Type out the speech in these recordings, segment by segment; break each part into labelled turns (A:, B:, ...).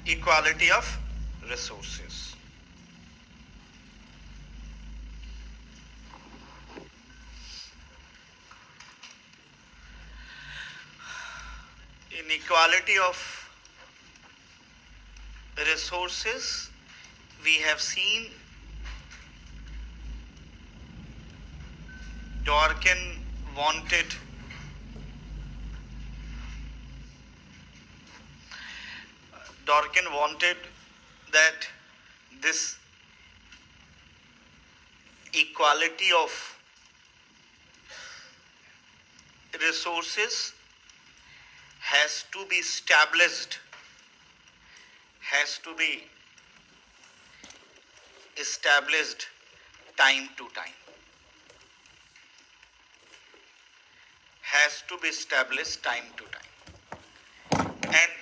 A: equality of resources. Inequality of resources, we have seen Dworkin wanted that this equality of resources has to be established time to time, and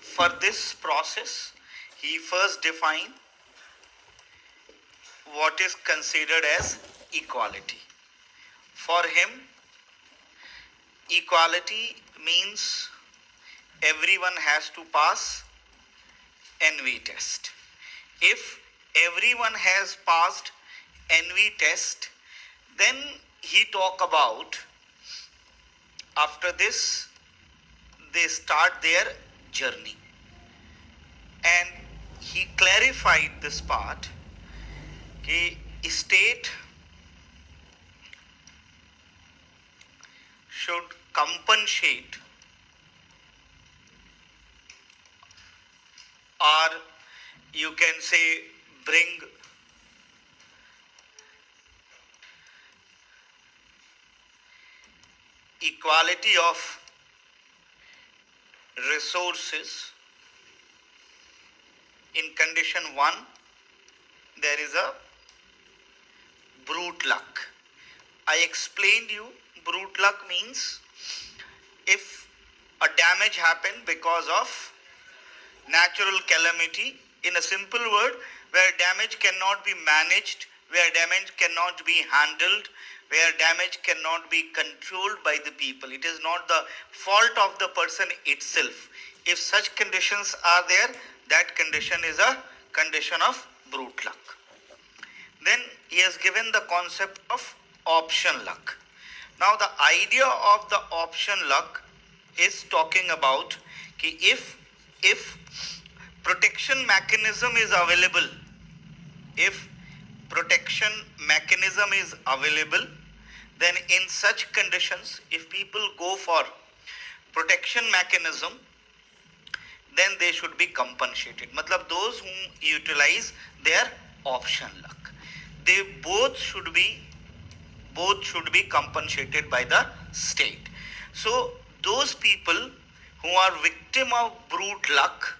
A: for this process he first defined what is considered as equality. For him, equality means everyone has to pass NV test. If everyone has passed NV test, then he talk about after this they start their journey. And he clarified this part कि state should compensate or you can say bring equality of resources. In condition 1, there is a brute luck. I explained you brute luck means if a damage happened because of natural calamity, in a simple word, where damage cannot be managed, where damage cannot be handled, where damage cannot be controlled by the people. It is not the fault of the person itself. If such conditions are there, that condition is a condition of brute luck. Then he has given the concept of option luck. Now the idea of the option luck is talking about कि if protection mechanism is available, then in such conditions, if people go for protection mechanism, then they should be compensated. मतलब those who utilize their option luck, they both should be compensated by the state. So those people who are victim of brute luck,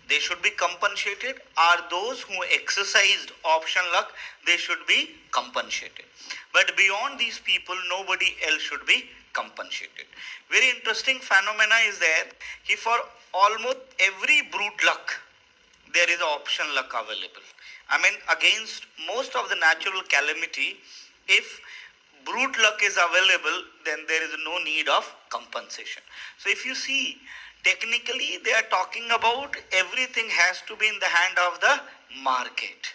A: they should be compensated, or those who exercised option luck, they should be compensated. But beyond these people, nobody else should be compensated. Very interesting phenomena is there कि for almost every brute luck, there is option luck available. I mean, against most of the natural calamity, if brute luck is available, then there is no need of compensation. So if you see, technically they are talking about everything has to be in the hand of the market.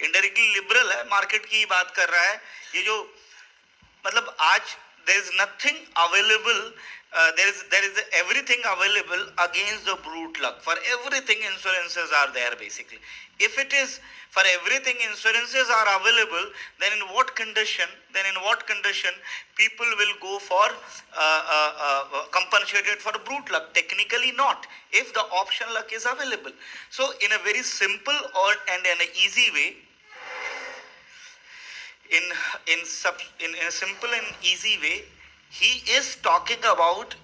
A: Indirectly liberal है, market की बात कर रहा है. ये जो मतलब आज there is nothing available, there is everything available against the brute luck. For everything insurances are there basically. If it is for everything insurances are available, then in what condition people will go for compensated for brute luck? Technically not, if the option luck is available. So in a very simple and in an easy way, in a simple and easy way, he is talking about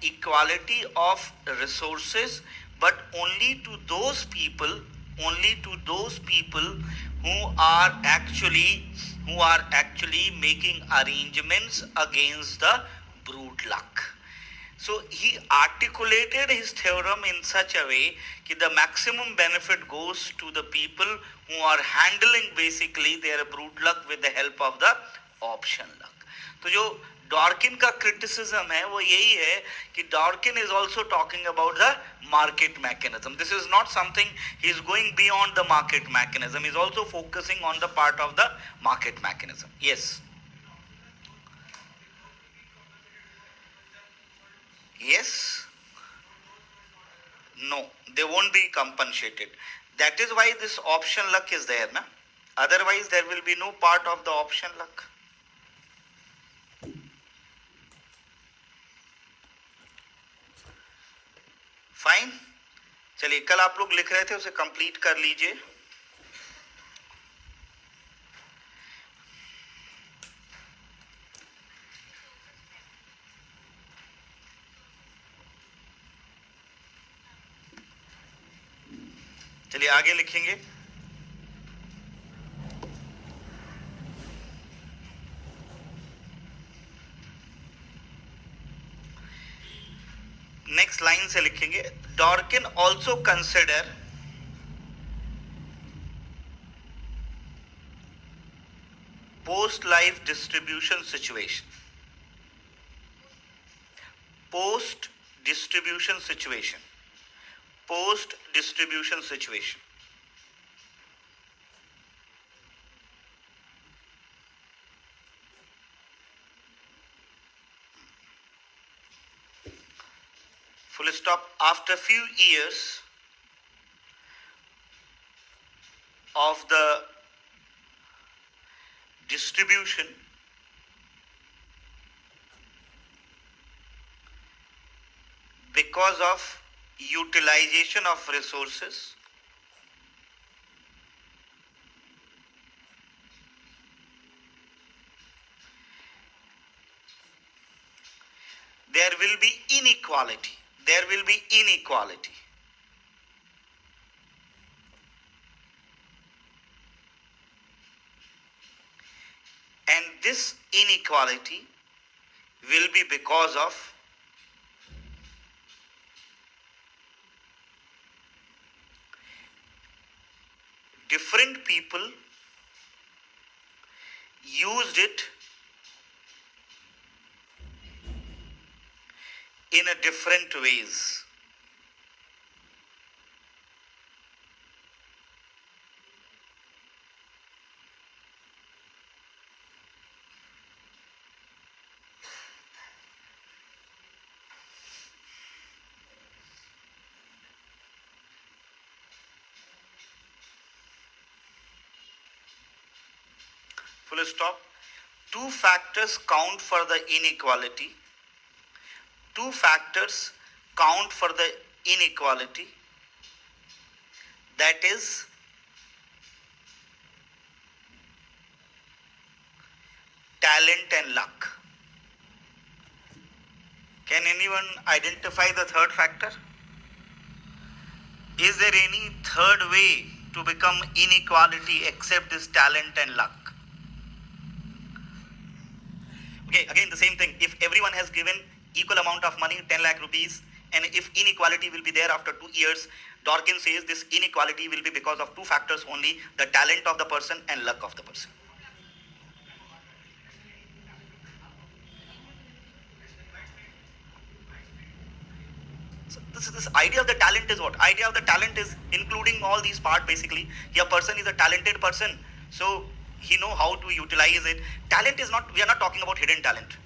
A: equality of resources, but only to those people who are actually making arrangements against the brute luck. So he articulated his theorem in such a way that the maximum benefit goes to the people who are handling basically their brute luck with the help of the option luck. तो जो डॉर्किन का criticism है वो यही है कि Dworkin is also talking about the market mechanism. This is not something he is going beyond the market mechanism, is also focusing on the part of the market mechanism. Yes, yes, no, they won't be compensated. That is why this option luck is there, na? Otherwise there will be no part of the option luck. Fine. चलिए, कल आप लोग लिख रहे थे उसे complete कर लीजिए. चलिए आगे लिखेंगे. नेक्स्ट लाइन से लिखेंगे. Dworkin also consider post life distribution situation. Post distribution situation. Post distribution situation. Full stop. After few years of the distribution, because of utilization of resources, there will be inequality. There will be inequality. And this inequality will be because of different people used it in a different ways. Full stop. Two factors count for the inequality. Two factors count for the inequality. That is talent and luck. Can anyone identify the third factor? Is there any third way to become inequality except this talent and luck? Okay, again the same thing. If everyone has given equal amount of money, 10 lakh rupees, and if inequality will be there after 2 years, Dworkin says this inequality will be because of two factors only, the talent of the person and luck of the person. So this idea of the talent is what? Idea of the talent is including all these parts basically. A person is a talented person, so he know how to utilize it. Talent is not, we are not talking about hidden talent.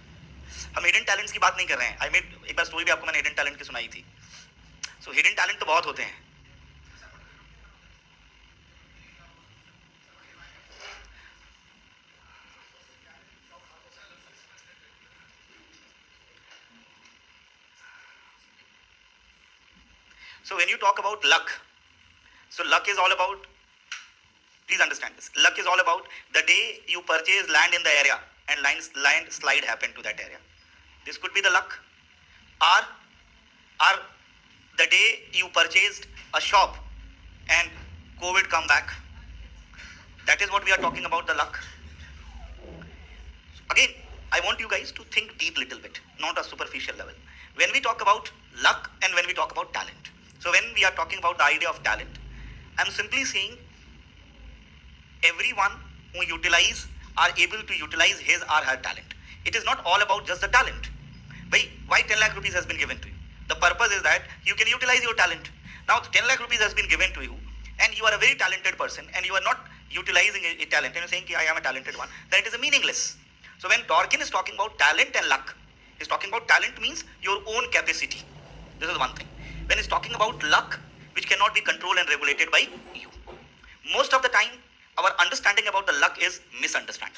A: हम hidden talents की बात नहीं कर रहे हैं. I made एक बार story भी आपको मैंने हिडन टैलेंट की सुनाई थी. सो हिडन टैलेंट तो बहुत होते हैं. So when you talk about luck, so luck is all about, please understand this, luck is all about the day you purchase land in the area and land slide happened to that area. This could be the luck. Or the day you purchased a shop and COVID come back. That is what we are talking about, the luck. Again, I want you guys to think deep little bit, not a superficial level. When we talk about luck and when we talk about talent. So when we are talking about the idea of talent, I'm simply saying everyone who are able to utilize his or her talent. It is not all about just the talent. Why 10 lakh rupees has been given to you? The purpose is that you can utilize your talent. Now 10 lakh rupees has been given to you and you are a very talented person and you are not utilizing a talent and you're saying I am a talented one, then it is a meaningless. So when Dworkin is talking about talent and luck, he's talking about talent means your own capacity. This is one thing. When he's talking about luck, which cannot be controlled and regulated by you. Most of the time, our understanding about the luck is misunderstanding.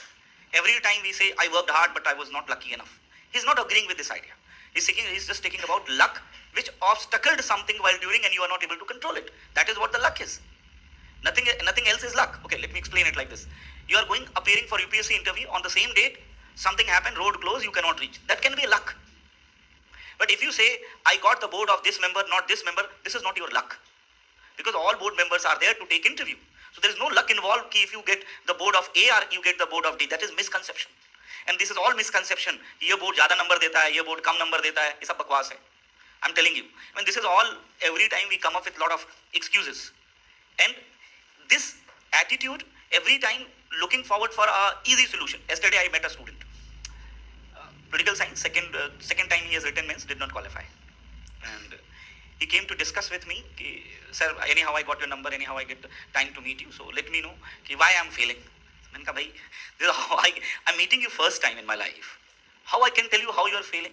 A: Every time we say, I worked hard, but I was not lucky enough. He's not agreeing with this idea. He's just taking about luck, which obstacled something while doing and you are not able to control it. That is what the luck is. Nothing else is luck. Okay, let me explain it like this. You are appearing for UPSC interview on the same date, something happened, road closed, you cannot reach. That can be luck. But if you say, I got the board of this member, not this member, this is not your luck. Because all board members are there to take interview. So there is no luck involved if you get the board of A or you get the board of D. That is misconception. And this is all misconception. ये board ज़्यादा number देता है, ये board कम number देता है, ये सब बकवास है. I'm telling you. I mean, this is all, every time we come up with a lot of excuses. And this attitude, every time looking forward for a easy solution. Yesterday I met a student. Political science, second time he has written means did not qualify. And he came to discuss with me, sir, anyhow I got your number, anyhow I get time to meet you, so let me know why I am failing. मैंने कहा भाई, this is how I'm meeting you first time in my life. How I can tell you how you are failing?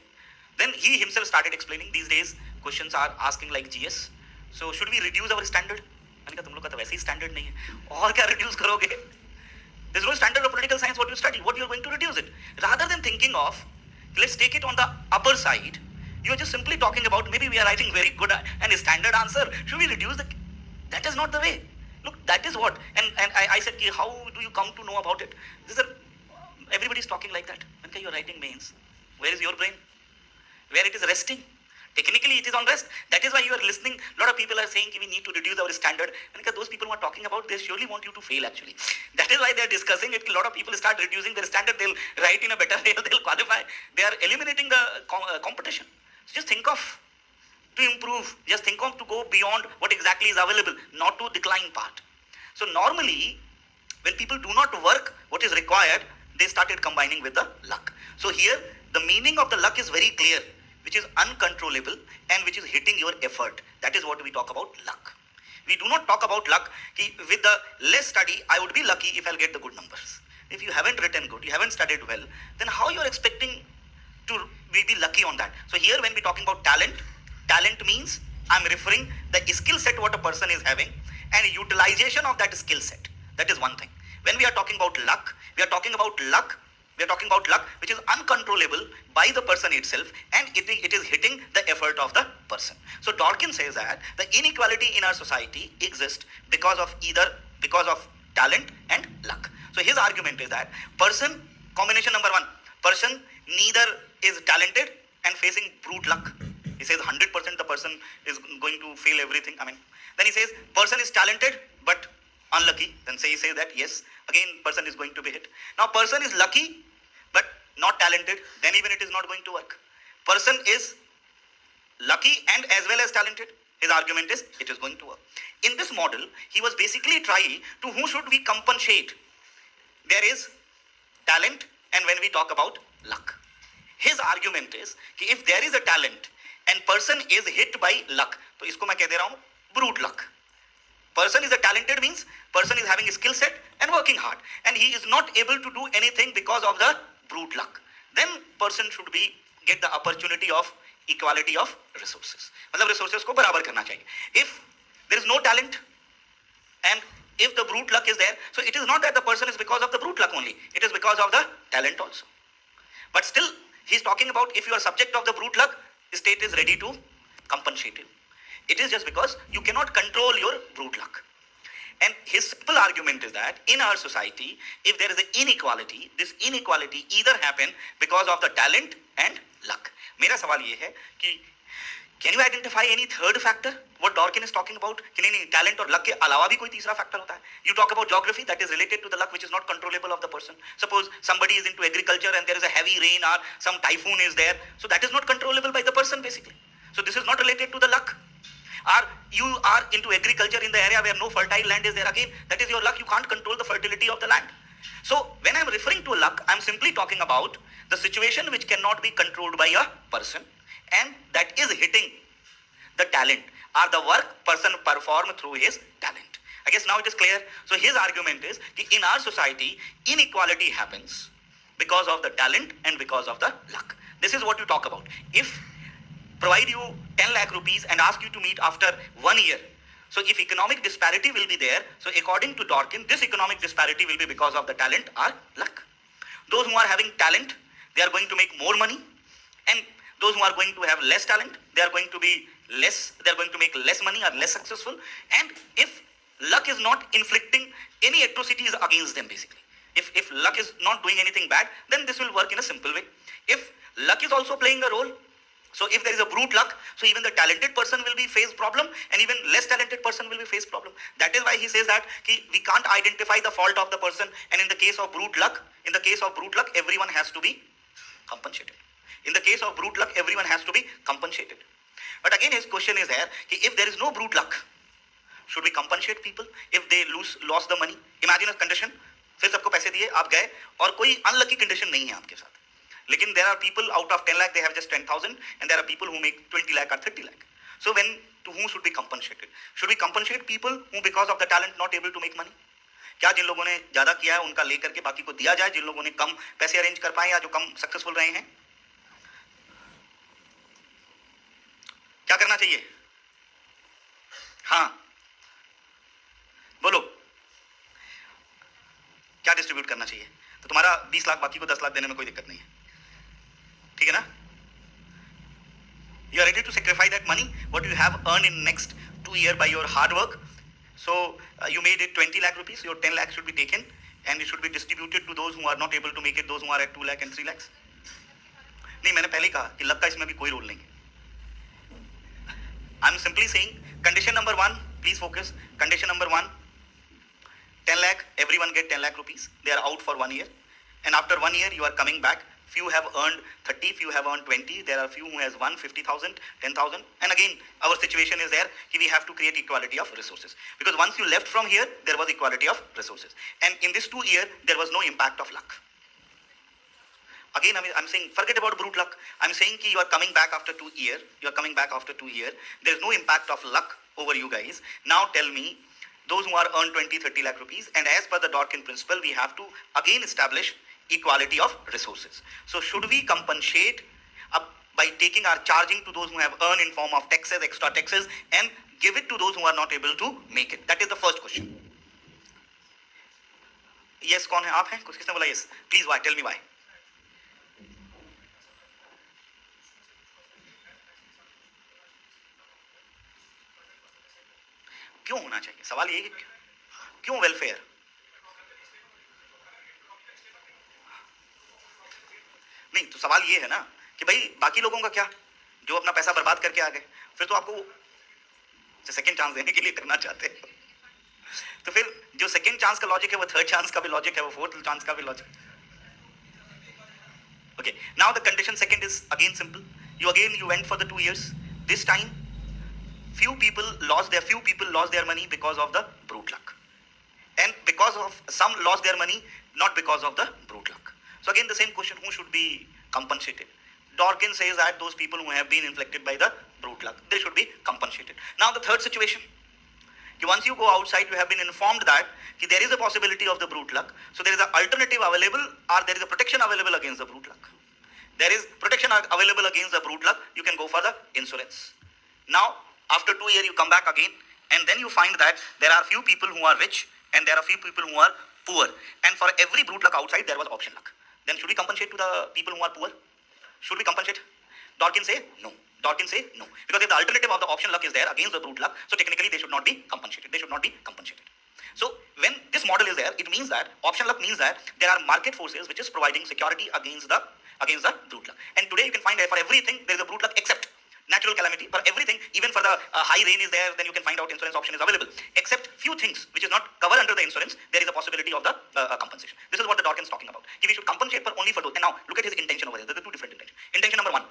A: Then he himself started explaining, these days questions are asking like GS. So should we reduce our standard? मैंने कहा तुम लोग का तो वैसे ही standard नहीं है, और क्या reduce करोगे? There's no standard of political science what you study, what you are going to reduce it. Rather than thinking of, let's take it on the upper side, you are just simply talking about maybe we are writing very good and a standard answer. Should we reduce the? That is not the way. Look, that is what. And I said, how do you come to know about it? Everybody is talking like that. Okay, you are writing mains. Where is your brain? Where it is resting? Technically, it is on rest. That is why you are listening. A lot of people are saying we need to reduce our standard. And those people who are talking about, they surely want you to fail actually. That is why they are discussing it. A lot of people start reducing their standard. They'll write in a better way. They'll qualify. They are eliminating the competition. So just think of to improve. Just think of to go beyond what exactly is available, not to decline part. So normally, when people do not work what is required, they started combining with the luck. So here, the meaning of the luck is very clear, which is uncontrollable and which is hitting your effort. That is what we talk about luck. We do not talk about luck. With the less study, I would be lucky if I'll get the good numbers. If you haven't written good, you haven't studied well, then how you are expecting to be lucky on that? So here when we're talking about talent means I'm referring the skill set what a person is having and utilization of that skill set. That is one thing. When we are talking about luck, we are talking about luck which is uncontrollable by the person itself and it is hitting the effort of the person. So Dworkin says that the inequality in our society exists because of talent and luck. So his argument is that combination number one, person neither is talented and facing brute luck. He says 100% the person is going to fail everything. Then he says person is talented but unlucky. Then he says that yes, again person is going to be hit. Now person is lucky but not talented, then even it is not going to work. Person is lucky and as well as talented. His argument is it is going to work. In this model, he was basically trying to who should we compensate. There is talent and when we talk about luck. His argument is if there is a talent and person is hit by luck, तो इसको मैं कह दे रहा हूँ brute luck. Person is a talented means person is having a skill set and working hard and he is not able to do anything because of the brute luck. Then person should get the opportunity of equality of resources. मतलब resources को बराबर करना चाहिए. If there is no talent and if the brute luck is there, so it is not that the person is because of the brute luck only. It is because of the talent also. But still, he is talking about if you are subject of the brute luck, state is ready to compensate you. It is just because you cannot control your brute luck. And his simple argument is that in our society, if there is an inequality, this inequality either happen because of the talent and luck. मेरा सवाल ये है कि can you identify any third factor? What Dworkin is talking about? कि नहीं talent और luck के अलावा भी कोई तीसरा factor होता है? You talk about geography that is related to the luck which is not controllable of the person. Suppose somebody is into agriculture and there is a heavy rain or some typhoon is there, so that is not controllable by the person basically. So this is not related to the luck. Or you are into agriculture in the area where no fertile land is there, again that is your luck. You can't control the fertility of the land. So when I'm referring to luck, I'm simply talking about the situation which cannot be controlled by a person, and that is hitting the talent or the work person perform through his talent. I guess now it is clear. So his argument is that in our society, inequality happens because of the talent and because of the luck. This is what you talk about. If provide you 10 lakh rupees and ask you to meet after 1 year, so if economic disparity will be there, so according to Dworkin, this economic disparity will be because of the talent or luck. Those who are having talent, they are going to make more money, and those who are going to have less talent, they are going to make less money or less successful. And if luck is not inflicting any atrocities against them, basically, if luck is not doing anything bad, then this will work in a simple way. If luck is also playing a role, so if there is a brute luck, so even the talented person will be face problem, and even less talented person will be face problem. That is why he says that we can't identify the fault of the person, and in the case of brute luck, everyone has to be compensated. In the case of brute luck, everyone has to be compensated. But again, his question is there, if there is no brute luck, should we compensate people if they lost the money? Imagine a condition, फिर सबको पैसे दिए, आप गए, और कोई unlucky condition नहीं है आपके साथ. लेकिन there are people out of 10 lakh, they have just 10,000, and there are people who make 20 lakh or 30 lakh. So to whom should we compensate? Should we compensate people who because of the talent not able to make money? क्या जिन लोगों ने ज्यादा किया है उनका लेकर के बाकी को दिया जाए, जिन लोगों ने कम पैसे अरेंज कर पाए या जो कम सक्सेसफुल रहे हैं? क्या करना चाहिए? हाँ बोलो, क्या डिस्ट्रीब्यूट करना चाहिए? तो तुम्हारा 20 लाख बाकी को 10 लाख देने में कोई दिक्कत नहीं है, ठीक है ना? You are ready to sacrifice that money what you have earned in next 2 years by your hard work. So you made it 20 lakh rupees, your 10 lakh should be taken and it should be distributed to those who are not able to make it, those who are at 2 lakh and 3 lakhs. नहीं, मैंने पहले ही कहा कि luck का इसमें भी कोई role नहीं है. I'm simply saying condition number 1, please focus. Condition number 1, 10 lakh, everyone get 10 lakh rupees. They are out for 1 year, and after 1 year you are coming back. Few have earned 30, few have earned 20. There are few who has won 50,000, 10,000. And again, our situation is there. We have to create equality of resources. Because once you left from here, there was equality of resources. And in this 2 years, there was no impact of luck. Again, I'm saying, forget about brute luck. I'm saying you are coming back after 2 years. You are coming back after 2 years. There is no impact of luck over you guys. Now tell me, those who are earned 20, 30 lakh rupees, and as per the Dworkin principle, we have to again establish equality of resources. So should we compensate by taking our charging to those who have earned in form of taxes, extra taxes, and give it to those who are not able to make it? That is the first question. Yes, कौन है? आप हैं? कुछ किसने बोला yes? Please why? Tell me why. क्यों होना चाहिए? सवाल ये है क्यों वेलफेयर? नहीं, तो सवाल ये है ना कि भाई बाकी लोगों का क्या, जो अपना पैसा बर्बाद करके आ गए, फिर तो आपको सेकंड चांस देने के लिए करना चाहते हैं. तो फिर जो सेकंड चांस का लॉजिक है वो थर्ड चांस का भी लॉजिक है, वो फोर्थ चांस का भी logic. Okay, now the condition second is again simple. You went for the 2 years. This time few people lost their money because of the brute luck, and because of some lost their money not because of the brute luck. So again the same question, who should be compensated? Dworkin says that those people who have been inflicted by the brute luck, they should be compensated. Now the third situation, once you go outside, you have been informed that there is a possibility of the brute luck, so there is an alternative available, or there is a protection available against the brute luck. There is protection available against the brute luck. You can go for the insurance. Now after 2 years you come back again, and then you find that there are few people who are rich and there are few people who are poor, and for every brute luck outside there was option luck. Then should we compensate to the people who are poor? Should we compensate? Dworkin say no. Because if the alternative of the option luck is there against the brute luck, so technically they should not be compensated. So when this model is there, it means that option luck means that there are market forces which is providing security against the brute luck. And today you can find that for everything there is a brute luck except natural calamity. For everything, even for the high rain is there, then you can find out insurance option is available. Except few things which is not covered under the insurance, there is a possibility of the compensation. This is what the Dworkin is talking about. We should compensate only for those. And now look at his intention over here. There are two different intentions. Intention number 1,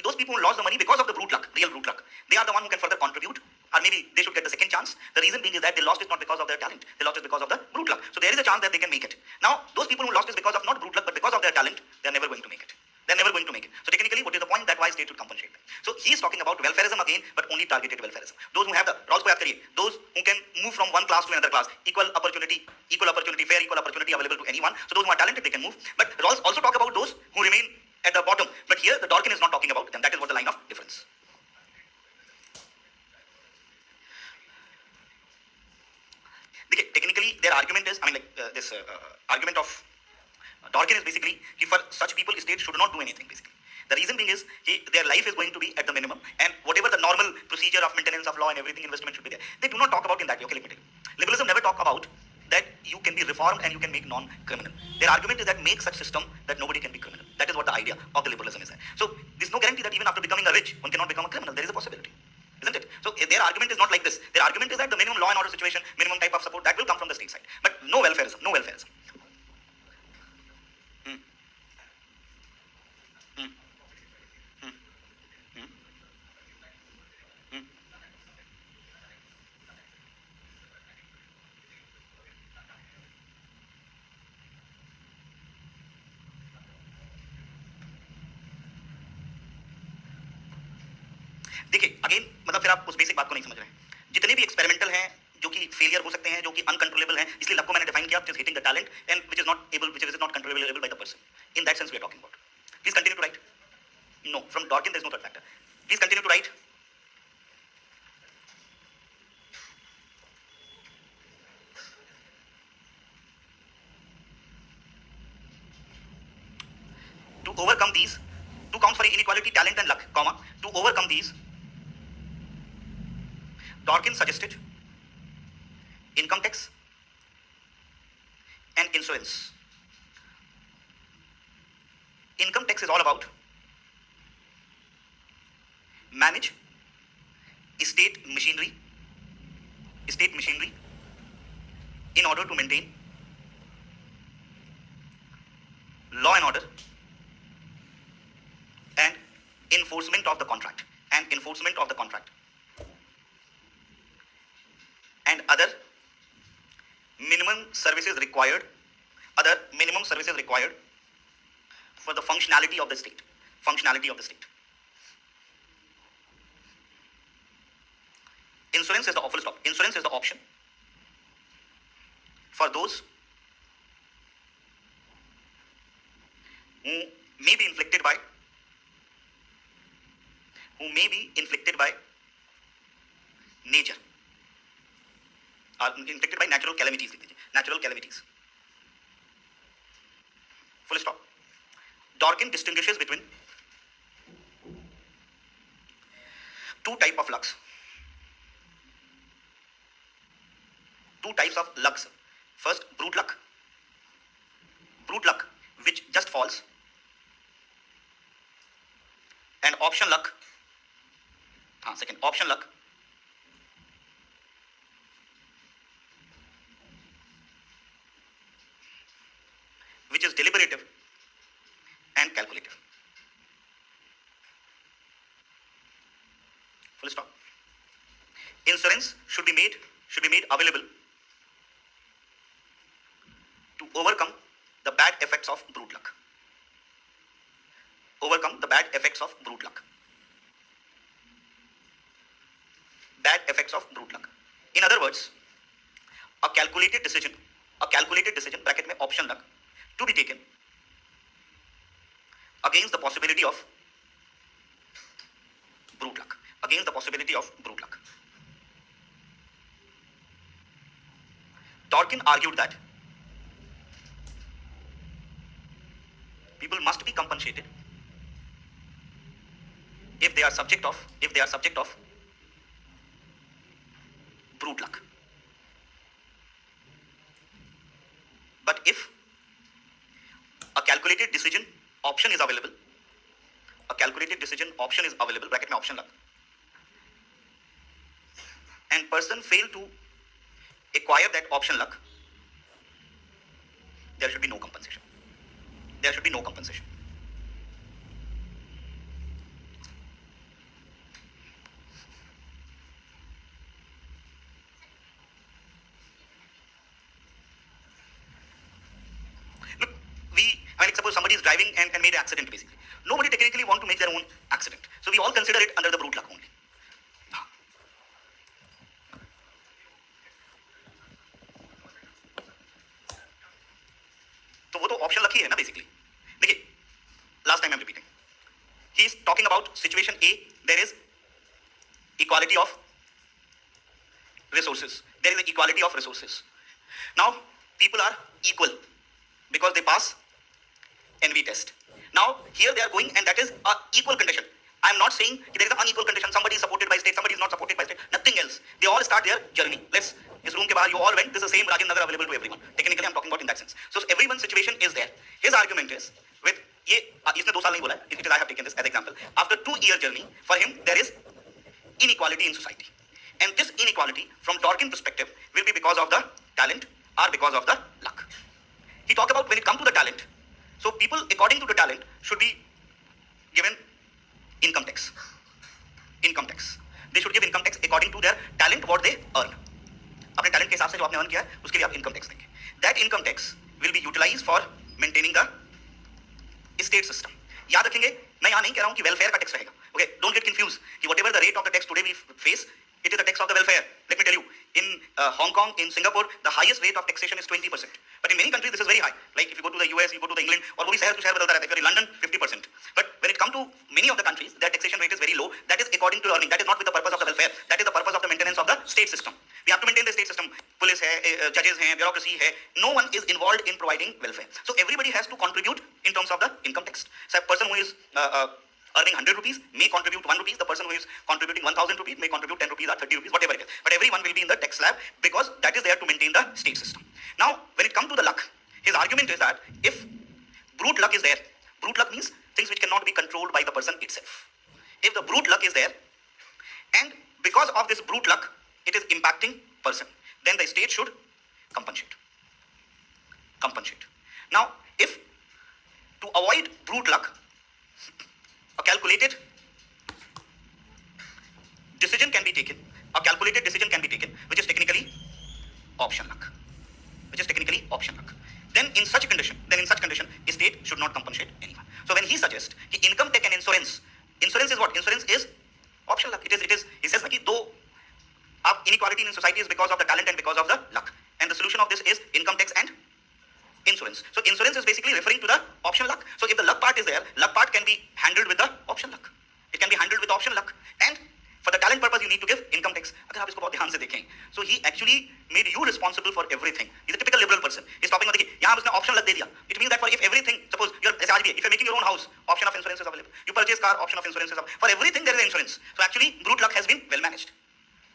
A: Those people who lost the money because of the brute luck, real brute luck, they are the one who can further contribute, or maybe they should get the second chance. The reason being is that they lost it not because of their talent, they lost it because of the brute luck. So there is a chance that they can make it. Now, those people who lost it because of not brute luck, but because of their talent, they are never going to make it. They're never going to make it. So technically, what is the point? That why state should compensate them. So he is talking about welfareism again, but only targeted welfareism. Those who have the Rolls Royce career, those who can move from one class to another class, equal opportunity, fair, equal opportunity available to anyone. So those who are talented, they can move. But Rawls also talk about those who remain at the bottom. But here, the Dworkin is not talking about them. That is what the line of difference. Okay, technically, their argument is, this argument of Dworkin is basically, for such people, state should not do anything, basically. The reason being is, their life is going to be at the minimum, and whatever the normal procedure of maintenance of law and everything, investment should be there. They do not talk about in that way. Okay, let me tell you. Liberalism never talk about that you can be reformed and you can make non-criminal. Their argument is that make such system that nobody can be criminal. That is what the idea of the liberalism is. So there's no guarantee that even after becoming a rich, one cannot become a criminal. There is a possibility, isn't it? So their argument is not like this. Their argument is that the minimum law and order situation, minimum type of support, that will come from the state side. But no welfareism, no welfareism. देखिए again मतलब फिर आप उस basic बात को नहीं समझ रहे हैं. जितने भी एक्सपेरिमेंटल हैं जो कि फेलियर हो सकते हैं, जो कि अनकंट्रोलेबल हैं, इसलिए लक को मैंने डिफाइन किया, which is hitting the talent and which is not controllable by the person. In that sense we are talking about. Please continue to write. No, from Dworkin there is no third factor. Please continue to write. To overcome these, two counts for inequality, talent and luck, comma, to overcome these, Dworkin suggested income tax and insurance. Income tax is all about manage state machinery in order to maintain law and order and enforcement of the contract and other minimum services required for the functionality of the state. Insurance is the full stop. Insurance is the option for those who may be inflicted by nature or inflicted by natural calamities. Full stop. Dworkin distinguishes between two types of lucks. First, brute luck, which just falls, and option luck. Second, option luck, which is deliberative and calculative. Full stop. Insurance should be made available to overcome the bad effects of brute luck. In other words, a calculated decision, bracket mein option luck, to be taken against the possibility of brute luck. Dworkin argued that people must be compensated if they are subject of brute luck. But if a calculated decision option is available, bracket mein option luck, and person fail to acquire that option luck, there should be no compensation. driving and made an accident basically. Nobody technically want to make their own accident. So we all consider it under the brute luck only. तो वो तो option luck ही है ना basically. देखिए, last time I am repeating. He is talking about situation A. There is equality of resources. There is equality of resources. Now people are equal because they pass NV test. Now here they are going, and that is a equal condition. I am not saying there is an unequal condition. Somebody is supported by state, somebody is not supported by state. Nothing else. They all start their journey. Let's, इस room के बाहर you all went. This is the same Rajendra Nagar available to everyone. Technically I am talking about in that sense. So everyone's situation is there. His argument is with ये इसने 2 साल नहीं बोला है. It is I have taken this as example. After 2-year journey, for him there is inequality in society, and this inequality from Dworkin perspective will be because of the talent or because of the luck. He talk about when it comes to the talent. So people according to the talent should be given income tax. Income tax. They should give income tax according to their talent, what they earn. अपने talent के हिसाब से जो आपने earn किया है उसके लिए आप income tax देंगे. That income tax will be utilized for maintaining the state system. याद रखेंगे, मैं यहाँ नहीं कह रहा हूँ कि welfare का tax रहेगा. Okay, don't get confused कि whatever the rate of the tax today we face, it is the tax of the welfare. Let me tell you, in Hong Kong, in Singapore, the highest rate of taxation is 20%. But in many countries, this is very high. Like if you go to the US, you go to the England, और वो भी शहर to शहर बदलता रहता है. If you're in London, 50%. But when it comes to many of the countries, their taxation rate is very low. That is according to earning. That is not with the purpose of the welfare. That is the purpose of the maintenance of the state system. We have to maintain the state system. Police है, judges हैं, bureaucracy है. No one is involved in providing welfare. So everybody has to contribute in terms of the income tax. So a person who is earning 100 rupees may contribute 1 rupees. The person who is contributing 1000 rupees may contribute 10 rupees or 30 rupees, whatever it is. But everyone will be in the tax slab because that is there to maintain the state system. Now, when it comes to the luck, his argument is that if brute luck is there, brute luck means things which cannot be controlled by the person itself. If the brute luck is there, and because of this brute luck, it is impacting person, then the state should compensate. Compensate. Now, if to avoid brute luck, a calculated decision can be taken, a calculated decision can be taken, which is technically option luck. Which is technically option luck. Then in such condition, state should not compensate anyone. So when he suggests कि income tax and insurance is what? Insurance is option luck. It is. He says कि दो आप inequality in society is because of the talent and because of the luck. And the solution of this is income tax and insurance. So insurance is basically referring to the option luck. So if the luck part is there, luck part can be handled with the option luck. It can be handled with option luck. And for the talent purpose, you need to give income tax. अगर आप इसको बहुत ध्यान से देखें, so he actually made you responsible for everything. He's a typical liberal person. He's talking about देखिए, यहाँ उसने option luck दे दिया. It means that for if everything, suppose you're जैसे आज भी, if you're making your own house, option of insurance is available. You purchase car, option of insurance is available. For everything there is insurance. So actually, brute luck has been well managed.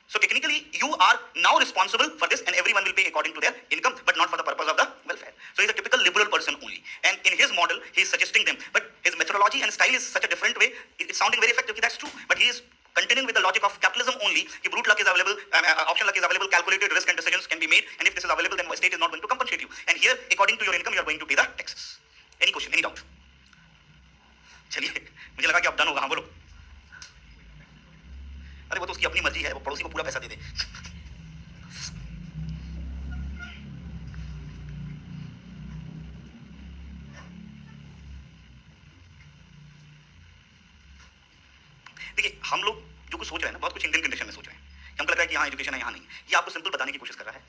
A: So technically, you are now responsible for this, and everyone will pay according to their income, but not for the purpose of the welfare. So he's a typical liberal person only. And in his model, he is suggesting them. But his methodology and style is such a different way. It's sounding very effective. That's true. But he is continuing with the logic of capitalism only. Brute luck is available, option luck is available, calculated risk and decisions can be made. And if this is available, then the state is not going to compensate you. And here, according to your income, you are going to pay the taxes. Any question? Any doubt? चलिए, मुझे लगा कि अब done होगा. हाँ बोलो. अरे वो तो उसकी अपनी मर्जी है, वो पड़ोसी को पूरा पैसा दे दे. देखिए, हम लोग जो कुछ सोच रहे हैं ना, बहुत कुछ इंडियन कंडीशन में सोच रहे हैं. हमको लग रहा है कि यहाँ एजुकेशन है, यहाँ नहीं. ये आपको सिंपल बताने की कोशिश कर रहा है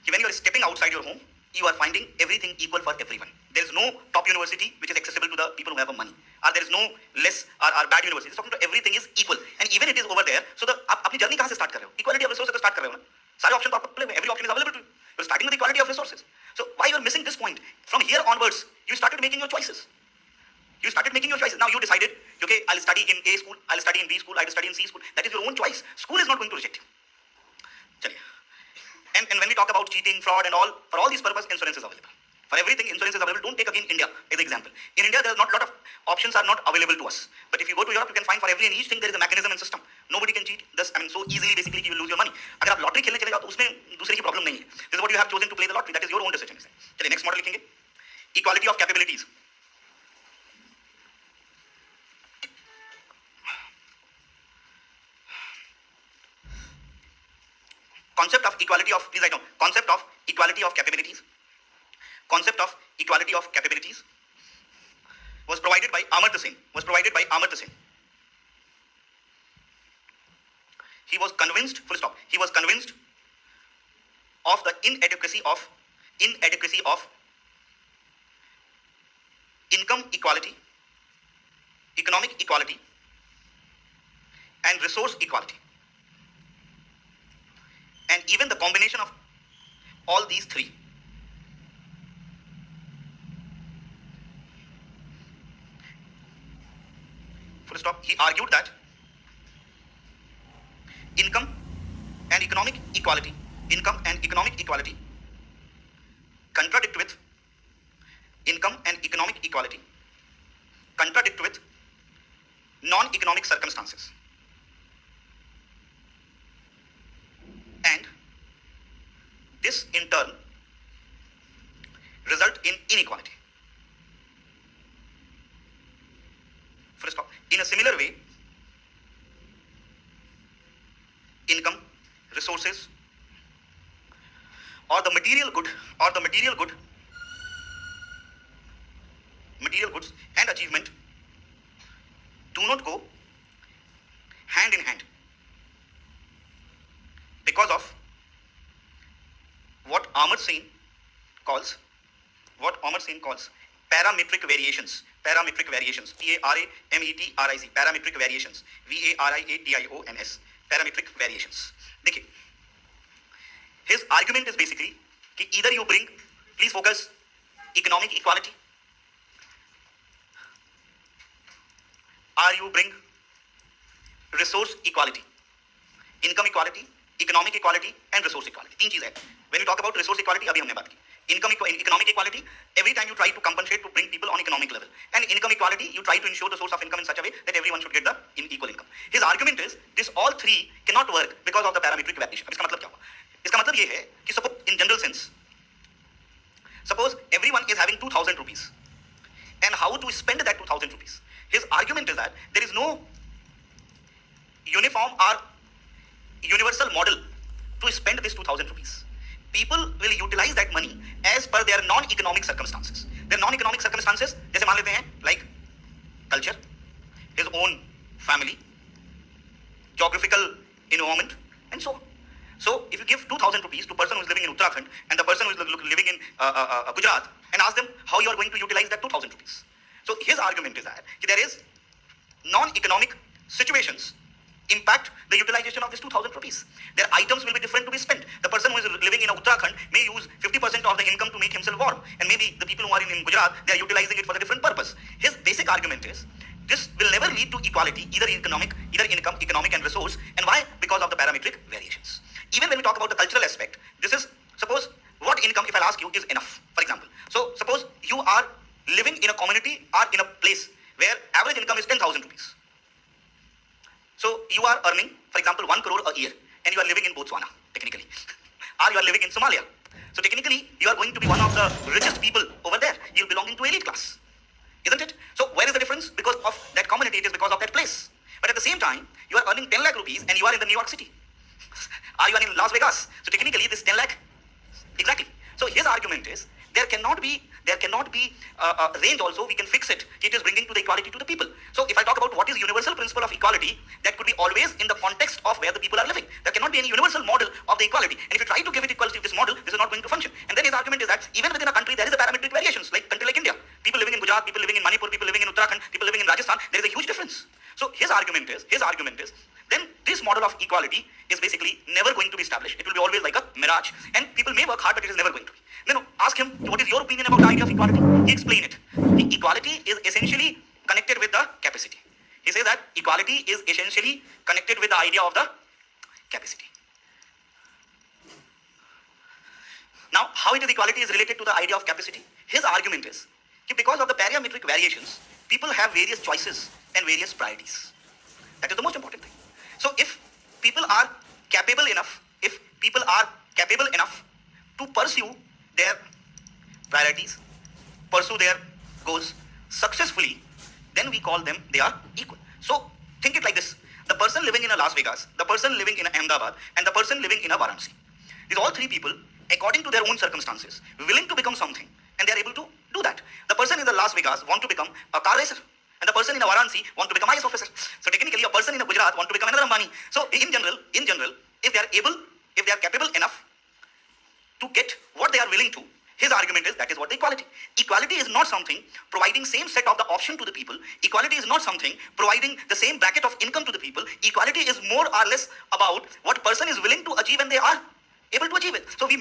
A: कि when you are stepping outside your home, you are finding everything equal for everyone. There is no top university which is accessible to the people who have money, or there is no less or bad university. It's talking to everything is equal, and even it is over there. So the आप अपनी journey कहाँ से start कर रहे हो? Equality of resources से start कर रहे हो ना. सारे ऑप्शन तो आपको मिले हुए, every option is available to you. You're starting with equality of resources. So why you are missing this point? From here onwards, you started making your choices. You started making your choices. Now you decided, okay, I'll study in A school, I'll study in B school, I'll study in C school. That is your own choice. School is not going to reject you. चलिए. And when we talk about cheating, fraud and all, for all these purposes, insurance is available. For everything, insurance is available. Don't take again India as an example. In India, there is not a lot of options are not available to us. But if you go to Europe, you can find for every and each thing there is a mechanism and system. Nobody can cheat. This, I mean, so easily, basically, you will lose your money. अगर आप lottery खेलने चले जाओ तो उसमें दूसरे की problem नहीं है. This is what you have chosen to play the lottery. That is your own decision. चलिए next model लिखेंगे. Equality of capabilities. Concept of equality of, please write down, concept of equality of capabilities. Concept of equality of capabilities. was provided by Amartya Sen. He was convinced, full stop, he was convinced of the inadequacy of income equality, economic equality, and resource equality. And even the combination of all these three. Full stop. He argued that income and economic equality contradict with non-economic circumstances, and this in turn result in inequality. Full stop. In a similar way, income, resources, or the material goods and achievement do not go hand in hand because of what Amartya Sen calls parametric variations, P-A-R-A-M-E-T-R-I-C, parametric variations, V-A-R-I-A-T-I-O-N-S, parametric variations. देखिए, his argument is basically कि either you bring, please focus, economic equality, or you bring resource equality, income equality, economic equality, and resource equality. तीन चीज है. When you talk about resource equality, अभी हमने बात की. Economic equality, every time you try to compensate to bring people on economic level. And income equality, you try to ensure the source of income in such a way that everyone should get the equal income. His argument is, this all three cannot work because of the parametric variation. अब इसका मतलब क्या हुआ? इसका मतलब ये है कि suppose in general sense, suppose everyone is having 2,000 rupees, and how to spend that 2,000 rupees. His argument is that there is no uniform or universal model to spend this 2,000 rupees. People will utilize that money as per their non-economic circumstances. Their non-economic circumstances, जैसे मान लेते हैं, like culture, his own family, geographical environment, and so on. So if you give 2,000 rupees to a person who is living in Uttarakhand and the person who is living in Gujarat, and ask them how you are going to utilize that 2,000 rupees. So his argument is that there is non-economic situations impact the utilization of this 2,000 rupees. Their items will be different to be spent. The person who is living in Uttarakhand may use 50% of the income to make himself warm, and maybe the people who are in Gujarat, they are utilizing it for a different purpose. His basic argument is this will never lead to equality, either income, economic and resource. And why? Because of the parametric variations. Even when we talk about the cultural aspect, this is, suppose what income, if I'll ask you, is enough, for example. So suppose you are living in a community or in a place where average income is 10,000 rupees. So you are earning, for example, 1 crore a year, and you are living in Botswana, technically. Or you are living in Somalia. So technically, you are going to be one of the richest people over there. You're belonging to elite class. Isn't it? So where is the difference? Because of that community, it is because of that place. But at the same time, you are earning 10 lakh rupees and you are in the New York City. Or you are in Las Vegas. So technically, this 10 lakh, exactly. So his argument is, there cannot be range also, we can fix it. It is bringing to the equality to the people. So if I talk about what is universal principle of equality, that could be always in the context of where the people are living. There cannot be any universal model of the equality. And if you try to give it equality to this model, this is not going to function. And then his argument is that even within a country, there is a parametric variations, like country like India. People living in Gujarat, people living in Manipur, people living in Uttarakhand, people living in Rajasthan, there is a huge difference. So his argument is, then this model of equality is basically never going to be established. It will be always like a mirage. And people may work hard, but it is never going to be. Then ask him, what is your opinion about the idea of equality? He explained it. The equality is essentially connected with the capacity. He says that equality is essentially connected with the idea of the capacity. Now, how it is equality is related to the idea of capacity? His argument is that because of the parametric variations, people have various choices and various priorities. That is the most important thing. So if people are capable enough to pursue their priorities, pursue their goals successfully, then we call them, they are equal. So think it like this. The person living in a Las Vegas, the person living in a Ahmedabad, and the person living in a Varanasi. These all three people, according to their own circumstances, willing to become something, and they are able to do do that. The person in the Las Vegas want to become a car racer, and the person in Varanasi want to become IAS officer. So technically, a person in Gujarat want to become another Ambani. So in general, if they are able, if they are capable enough to get what they are willing to, his argument is that is what the equality. Equality is not something providing same set of the option to the people. Equality is not something providing the same bracket of income to the people. Equality is more or less about what person is willing to achieve and they are able to achieve it. So we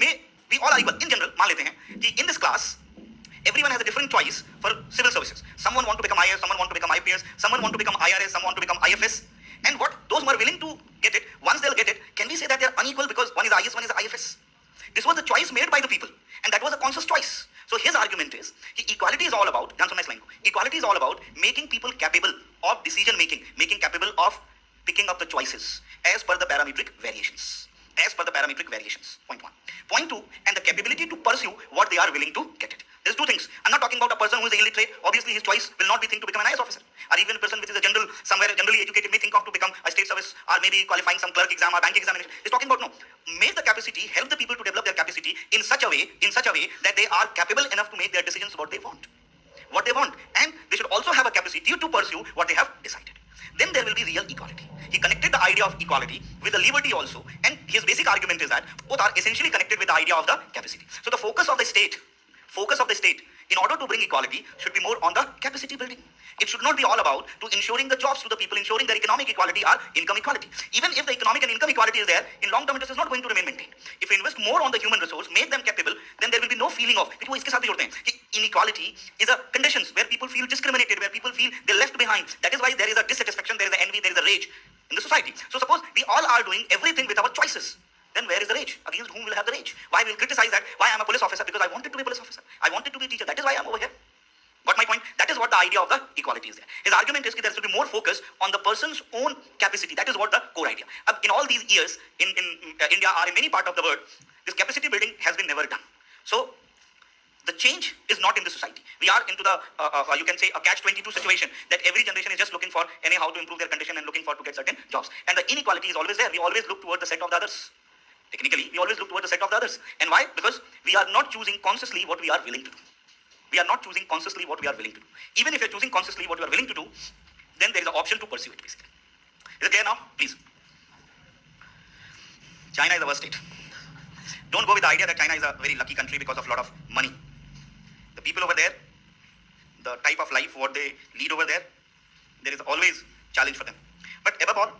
A: all are equal. In general, मान लेते हैं कि in this class, everyone has a different choice for civil services. Someone want to become IAS, someone want to become IPS, someone want to become IRS, someone want to become IFS. And what those who are willing to get it, once they'll get it, can we say that they are unequal because one is IAS, one is IFS? This was the choice made by the people, and that was a conscious choice. So his argument is equality is all about, equality is all about making people capable of decision making capable of picking up the choices as per the parametric variations. Point one. Point two, and the capability to pursue what they are willing to get it. There's two things. I'm not talking about a person who is illiterate. Obviously, his choice will not be think to become an IAS officer, or even a person which is a generally educated may think of to become a state service or maybe qualifying some clerk exam or bank examination. He's talking about no. Make the capacity, help the people to develop their capacity in such a way that they are capable enough to make their decisions what they want, and they should also have a capacity to pursue what they have decided. Then there will be real equality. He connected the idea of equality with the liberty also, and his basic argument is that both are essentially connected with the idea of the capacity. So the focus of the state in order to bring equality should be more on the capacity building. It should not be all about to ensuring the jobs to the people, ensuring their economic equality or income equality. Even if the economic and income equality is there, in long term it is not going to remain maintained. If we invest more on the human resource, make them capable, then there will be no feeling of inequality is a conditions where people feel discriminated, where people feel they're left behind. That is why there is a dissatisfaction, there is a envy, there is a rage in the society. So suppose we all are doing everything with our choices. Then where is the rage? Against whom will have the rage? Why will criticize that? Why I'm a police officer? Because I wanted to be a police officer. I wanted to be a teacher. That is why I'm over here. Got my point? That is what the idea of the equality is there. His argument is that there should be more focus on the person's own capacity. That is what the core idea. In all these years, in India or in many parts of the world, this capacity building has been never done. So the change is not in the society. We are into the, you can say, a catch-22 situation that every generation is just looking for anyhow to improve their condition and looking for to get certain jobs. And the inequality is always there. We always look towards the set of the others. Technically, we always look towards the set of the others. And why? Because we are not choosing consciously what we are willing to do. Even if you're choosing consciously what you are willing to do, then there is an option to pursue it, basically. Is it clear now? Please. China is the worst state. Don't go with the idea that China is a very lucky country because of a lot of money. The people over there, the type of life what they lead over there is always challenge for them. But above all,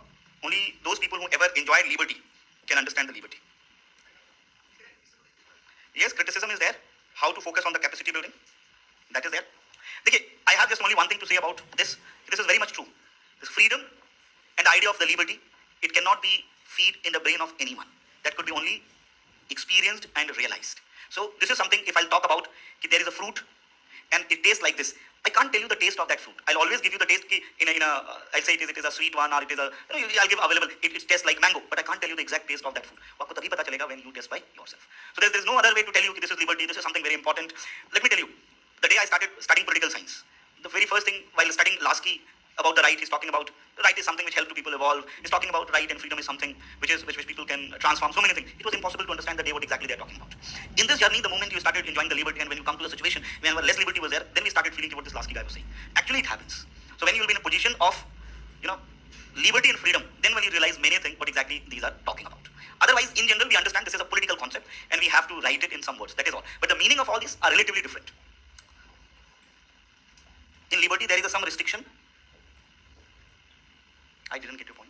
A: only those people who ever enjoyed liberty can understand the liberty. Yes, criticism is there. How to focus on the capacity building, that is there. Okay, I have just only one thing to say about this. This is very much true. This freedom and the idea of the liberty, it cannot be feed in the brain of anyone. That could be only experienced and realized. So this is something, if I'll talk about, there is a fruit and it tastes like this. I can't tell you the taste of that fruit. I'll always give you the taste I'll say it is a sweet one or it is I'll give available, it tastes like mango, but I can't tell you the exact taste of that fruit. Aapko tabhi pata chalega when you taste by yourself. So there's no other way to tell you this is liberty, this is something very important. Let me tell you, the day I started studying political science, the very first thing while studying Lasky about the right, he's talking about the right is something which helps to people evolve. He's talking about right and freedom is something which people can transform, so many things. It was impossible to understand the day what exactly they're talking about. In this journey, the moment you started enjoying the liberty and when you come to a situation when less liberty was there, then we started feeling what this Lasky guy was saying. Actually, it happens. So when you will be in a position of, liberty and freedom, then when you realize many things what exactly these are talking about. Otherwise, in general, we understand this is a political concept and we have to write it in some words. That is all. But the meaning of all these are relatively different. In liberty, there is some restriction. I didn't get your point.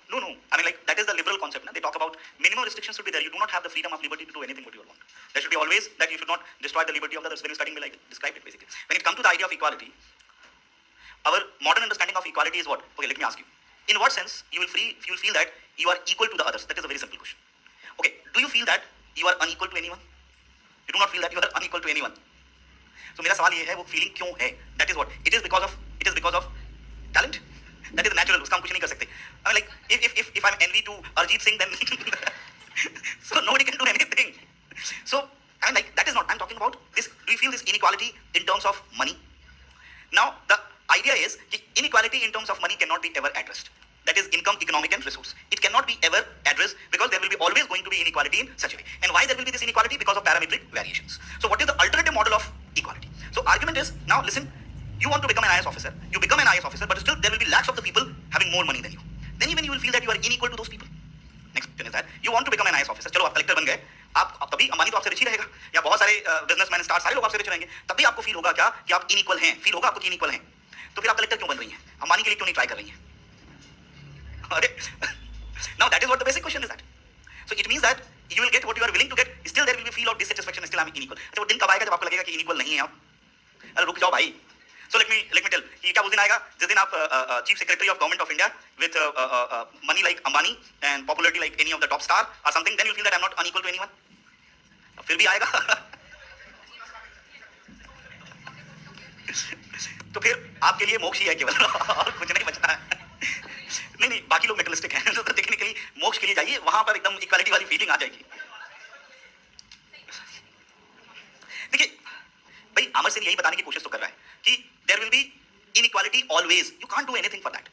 A: No. I mean, that is the liberal concept. They talk about minimum restrictions should be there. You do not have the freedom of liberty to do anything what you want. There should be always that you should not destroy the liberty of others. When you're studying, like describe it basically. When it comes to the idea of equality, our modern understanding of equality is what? Okay, let me ask you. In what sense you will feel that you are equal to the others? That is a very simple question. Okay, do you feel that you are unequal to anyone? You do not feel that you are unequal to anyone. So मेरा सवाल ये है वो feeling क्यों है? That is what it is because of talent. That is natural. उसका हम कुछ नहीं कर सकते. I mean, if I'm envy to Arjit Singh, then so nobody can do anything. So I mean, that is not. I'm talking about this. Do you feel this inequality in terms of money? Now the idea is that inequality in terms of money cannot be ever addressed. That that is income, economic and resource. It cannot be ever addressed because there will be always going to be inequality in such a way. And why there will be this inequality? Because of parametric variations. So what is the alternative model of equality? So argument is, now listen, you want to become an IAS officer, you become an IAS officer, but still there will be lakhs of the people having more money than you. Then even you will feel that you are unequal to those people. Next question is that you want to become an IAS officer. चलो आप collector बन गए, आप तभी अंबानी तो आपसे rich ही रहेगा, या बहुत सारे बिजनेसमैन स्टार सारे लोग आपसे रिच रहेंगे, तब भी आपको फील होगा क्या कि आप इनइक्वल हैं, फील होगा आपको कि इनइक्वल हैं. तो फिर आप कलेक्टर क्यों बन रही हैं, अंबानी के लिए क्यों नहीं ट्राई कर रही हैं? अरे now that is what the basic question is that. So it means that you will get what you are willing to get, still there will be feel of dissatisfaction, still I am unequal. अच्छा वो दिन कब आएगा जब आपको लगेगा कि inequal नहीं है आप? अरे रुक जाओ भाई. So let me tell कि क्या उस दिन आएगा जिस दिन आप chief secretary of government of India with money like Ambani and popularity like any of the top star or something, then you feel that I am not unequal to anyone. फिर भी आएगा. तो फिर आपके लिए मोक्ष ही है केवल, और कुछ नहीं बचता है. नहीं, बाकी लोग मेटलिस्टिक हैं, तो टेक्निकली मोक्ष के लिए जाइए, वहां पर एकदम इक्वालिटी वाली फीलिंग आ जाएगी. देखिए भाई, अमर सिंह यही बताने की कोशिश तो कर रहा है कि there will be inequality always, you can't do anything for that.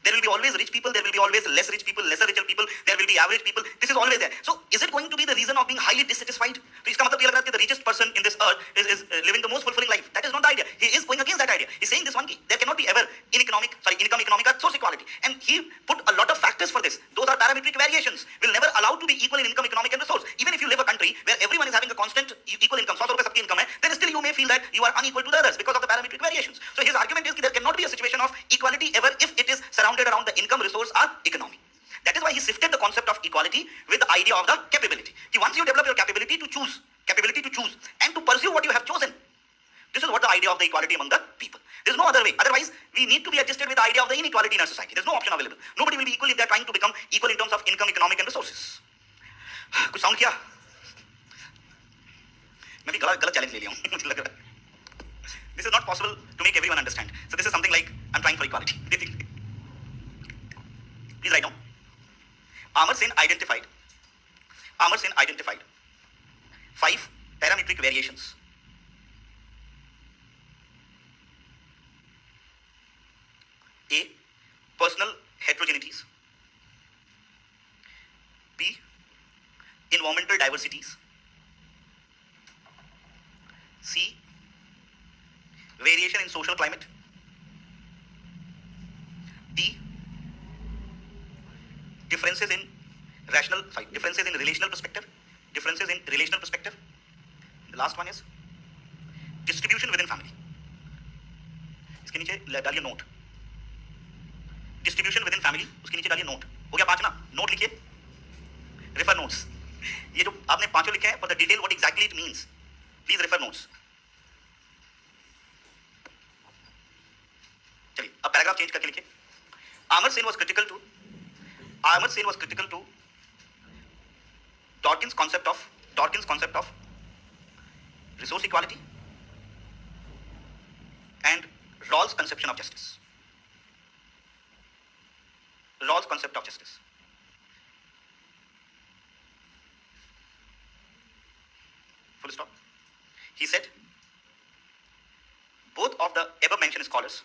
A: There will be always rich people, there will be always less rich people, lesser rich people, there will be average people. This is always there. So is it going to be the reason of being highly dissatisfied? तो इसका मतलब ये लग रहा है कि the richest person in this earth is living the most fulfilling life. That is not the idea. He is going against that idea. He's saying this one key. There cannot be ever income, economic, or source equality. And he put a lot of factors for this. Those are parametric variations. Will never allow to be equal in income, economic, and resource. Even if you live a country where everyone is having a constant equal income, 100 रुपए सबकी income है, then still you may feel that you are unequal to the others because of the parametric variations. So his argument is that there cannot be a situation of equality ever if it is surrounded around the income, resource, or economy. That is why he shifted the concept of equality with the idea of the capability. Once you develop your capability to choose and to pursue what you have chosen, this is what the idea of the equality among the people. There is no other way. Otherwise, we need to be adjusted with the idea of the inequality in our society. There is no option available. Nobody will be equal if they are trying to become equal in terms of income, economic, and resources. कुछ sound किया? मैं भी गलत challenge ले लिया हूँ, मुझे लग रहा है. This is not possible to make everyone understand. So this is something like I'm trying for equality. Please write down. Amar Sen identified 5 parametric variations. A. Personal heterogeneities. B. Environmental diversities. C. Variation in social climate. D. Differences in relational perspective. The last one is distribution within family. इसके नीचे डालिए note. Distribution with in family, उसके नीचे डालिए note. हो गया 5 ना? Note लिखिए, रेफर नोट्स. ये जो आपने पांचों लिखे हैं, for the detail what exactly it means, please refer notes. चलिए अब पैराग्राफ चेंज करके लिखिए. Amar Sen was critical to Dawkins' concept of resource equality and Rawls' conception of justice. Full stop. He said, both of the above mentioned scholars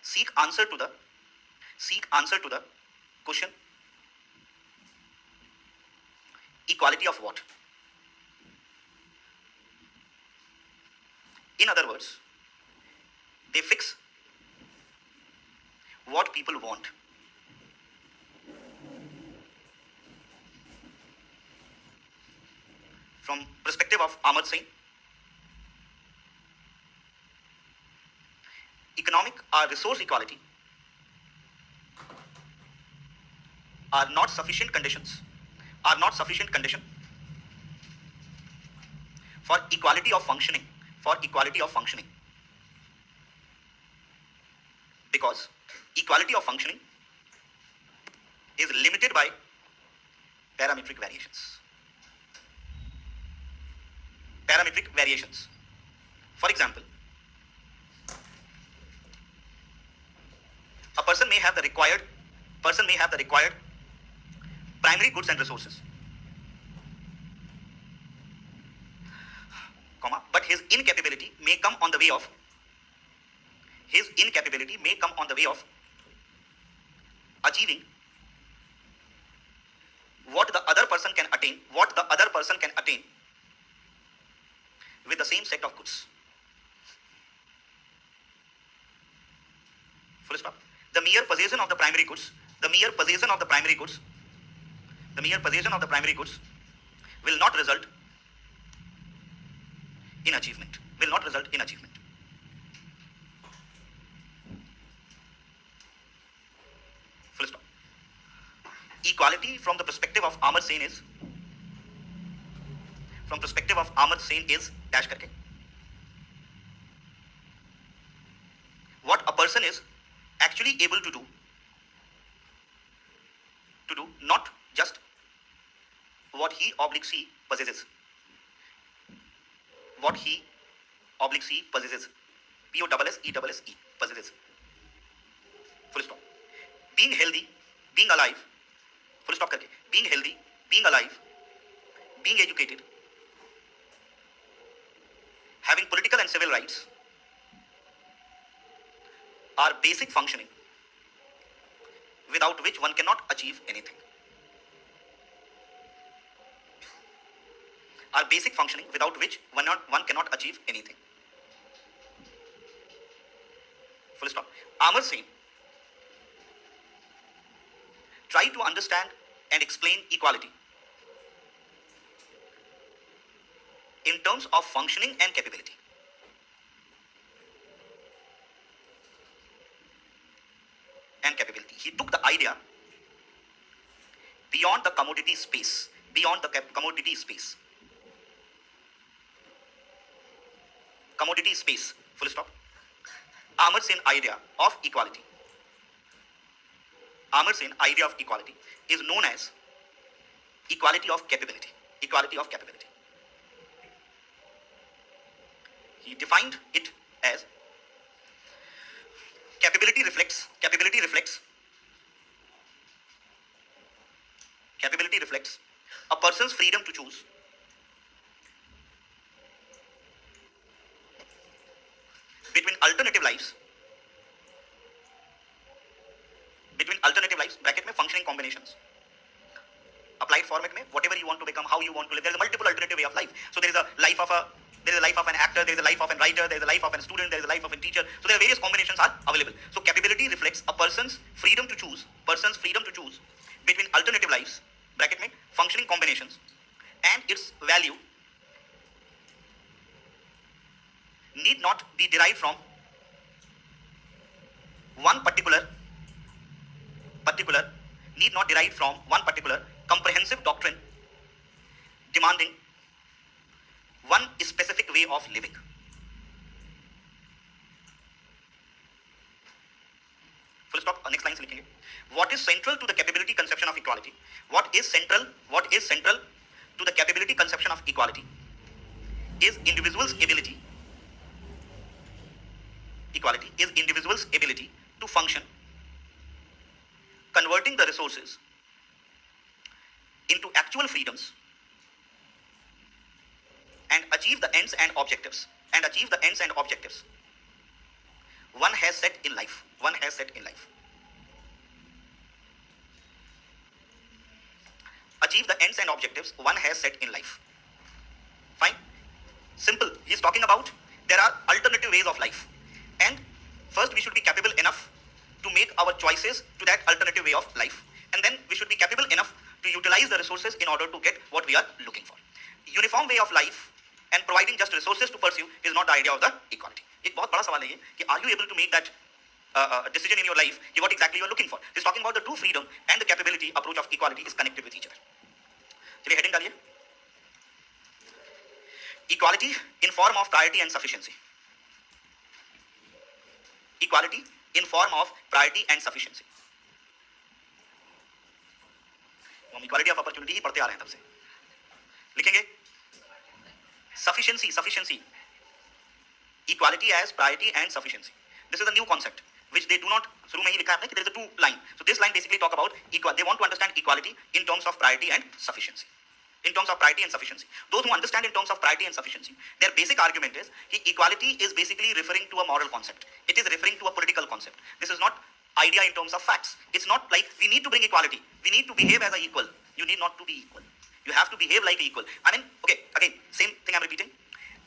A: seek answer to the question, equality of what? In other words, they fix what people want. From perspective of Amar Sen, economic or resource equality are not sufficient condition for equality of functioning, because equality of functioning is limited by parametric variations. For example, a person may have the required primary goods and resources, but his incapability may come on the way of his incapability may come on the way of achieving what the other person can attain, with the same set of goods. Full stop. The mere possession of the primary goods, will not result in achievement. Full stop. Equality from the perspective of Amartya Sen is dash karke. What a person is actually able to do, not just what he oblique she possesses. P-O-S-S-E-S-S-E, possesses. Full stop. Being healthy, being alive, full stop karke. Being healthy, being alive, being educated, having political and civil rights are basic functioning without which one cannot achieve anything. Full stop. Amartya Sen try to understand and explain equality in terms of functioning and capability. He took the idea beyond the commodity space. Full stop. Amartya Sen idea of equality is known as equality of capability. He defined it as capability reflects a person's freedom to choose between alternative lives bracket में functioning combinations, applied format में whatever you want to become, how you want to live. There is a multiple alternative way of life. So there is a life of an actor, there is a life of a writer, there is a life of a student, there is a life of a teacher. So there are various combinations are available. So capability reflects a person's freedom to choose between alternative lives bracket में functioning combinations, and its value need not be derived from one particular comprehensive doctrine demanding one specific way of living. Full stop. Next line से लिखेंगे. What is central to the capability conception of equality? What is central to the capability conception of equality is individual's ability to function, converting the resources into actual freedoms and achieve the ends and objectives one has set in life. Achieve the ends and objectives one has set in life. Fine. Simple. He is talking about there are alternative ways of life, and first we should be capable enough to make our choices to that alternative way of life, and then we should be capable enough to utilize the resources in order to get what we are looking for. Uniform way of life and providing just resources to pursue is not the idea of the equality. एक बहुत बड़ा सवाल है ये कि are you able to make that decision in your life कि what exactly you are looking for. He's talking about the true freedom and the capability approach of equality is connected with each other. चलिए heading डालिए. Equality in form of priority and sufficiency. Equality in form of priority and sufficiency. हम equality of opportunity ही पढ़ते आ रहे हैं तब से. लिखेंगे sufficiency, equality as priority and sufficiency. This is a new concept which they do not, शुरू में ही लिखा है कि there is a two line. So this line basically talk about equal. They want to understand equality in terms of priority and sufficiency. in terms of priority and sufficiency. Those who understand in terms of priority and sufficiency, their basic argument is equality is basically referring to a moral concept. It is referring to a political concept. This is not idea in terms of facts. It's not like we need to bring equality. We need to behave as an equal. You need not to be equal. You have to behave like equal. I mean, okay, again, same thing I'm repeating.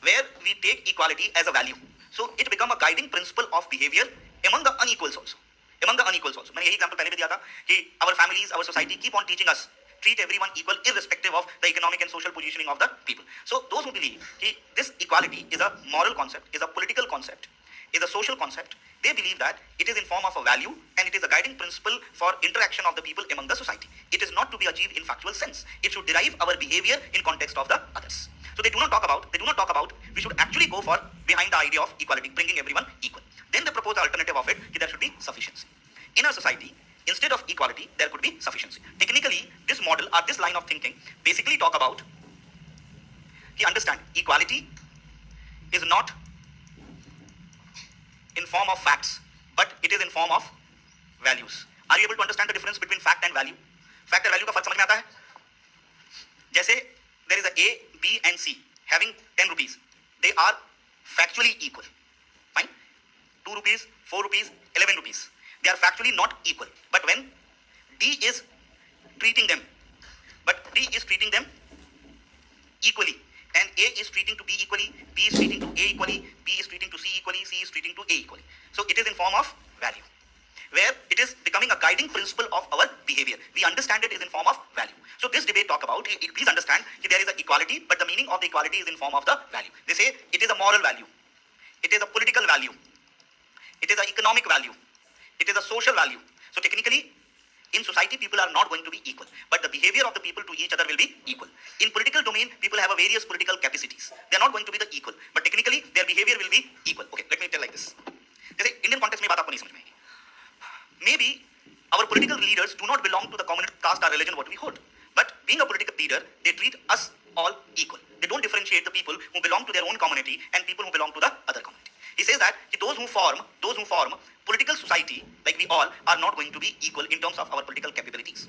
A: Where we take equality as a value. So it become a guiding principle of behavior among the unequals also. Among the unequals also. मैंने यही example पहले भी दिया था कि our families, our society keep on teaching us treat everyone equal irrespective of the economic and social positioning of the people. So those who believe कि this equality is a moral concept, is a political concept, is a social concept, they believe that it is in form of a value and it is a guiding principle for interaction of the people among the society. It is not to be achieved in factual sense. It should derive our behavior in context of the others. So they do not talk about, we should actually go for behind the idea of equality, bringing everyone equal. Then they propose the alternative of it, that there should be sufficiency. In a society, instead of equality, there could be sufficiency. Technically, this model or this line of thinking basically talk about, understand, equality is not in form of facts, but it is in form of values. Are you able to understand the difference between fact and value? Fact and value का फर्क समझ में आता है? जैसे there is a A, B and C having 10 rupees. They are factually equal. Fine? 2 rupees, 4 rupees, 11 rupees. They are factually not equal. But when D is treating them equally, and A is treating to B equally, B is treating to A equally, B is treating to C equally, C is treating to A equally. So it is in form of value, where it is becoming a guiding principle of our behavior. We understand it is in form of value. So this debate talk about, please understand that there is an equality, but the meaning of the equality is in form of the value. They say it is a moral value, it is a political value, it is an economic value, it is a social value. So technically, in society, people are not going to be equal, but the behavior of the people to each other will be equal. In political domain, people have a various political capacities. They are not going to be the equal, but technically, their behavior will be equal. Okay, let me tell like this. जैसे Indian context में बात आपको नहीं समझ में आएगी. Maybe our political leaders do not belong to the common caste or religion what we hold, but being a political leader, they treat us all equal. They don't differentiate the people who belong to their own community and people who belong to the other community. He says that those who form political society, like we all, are not going to be equal in terms of our political capabilities.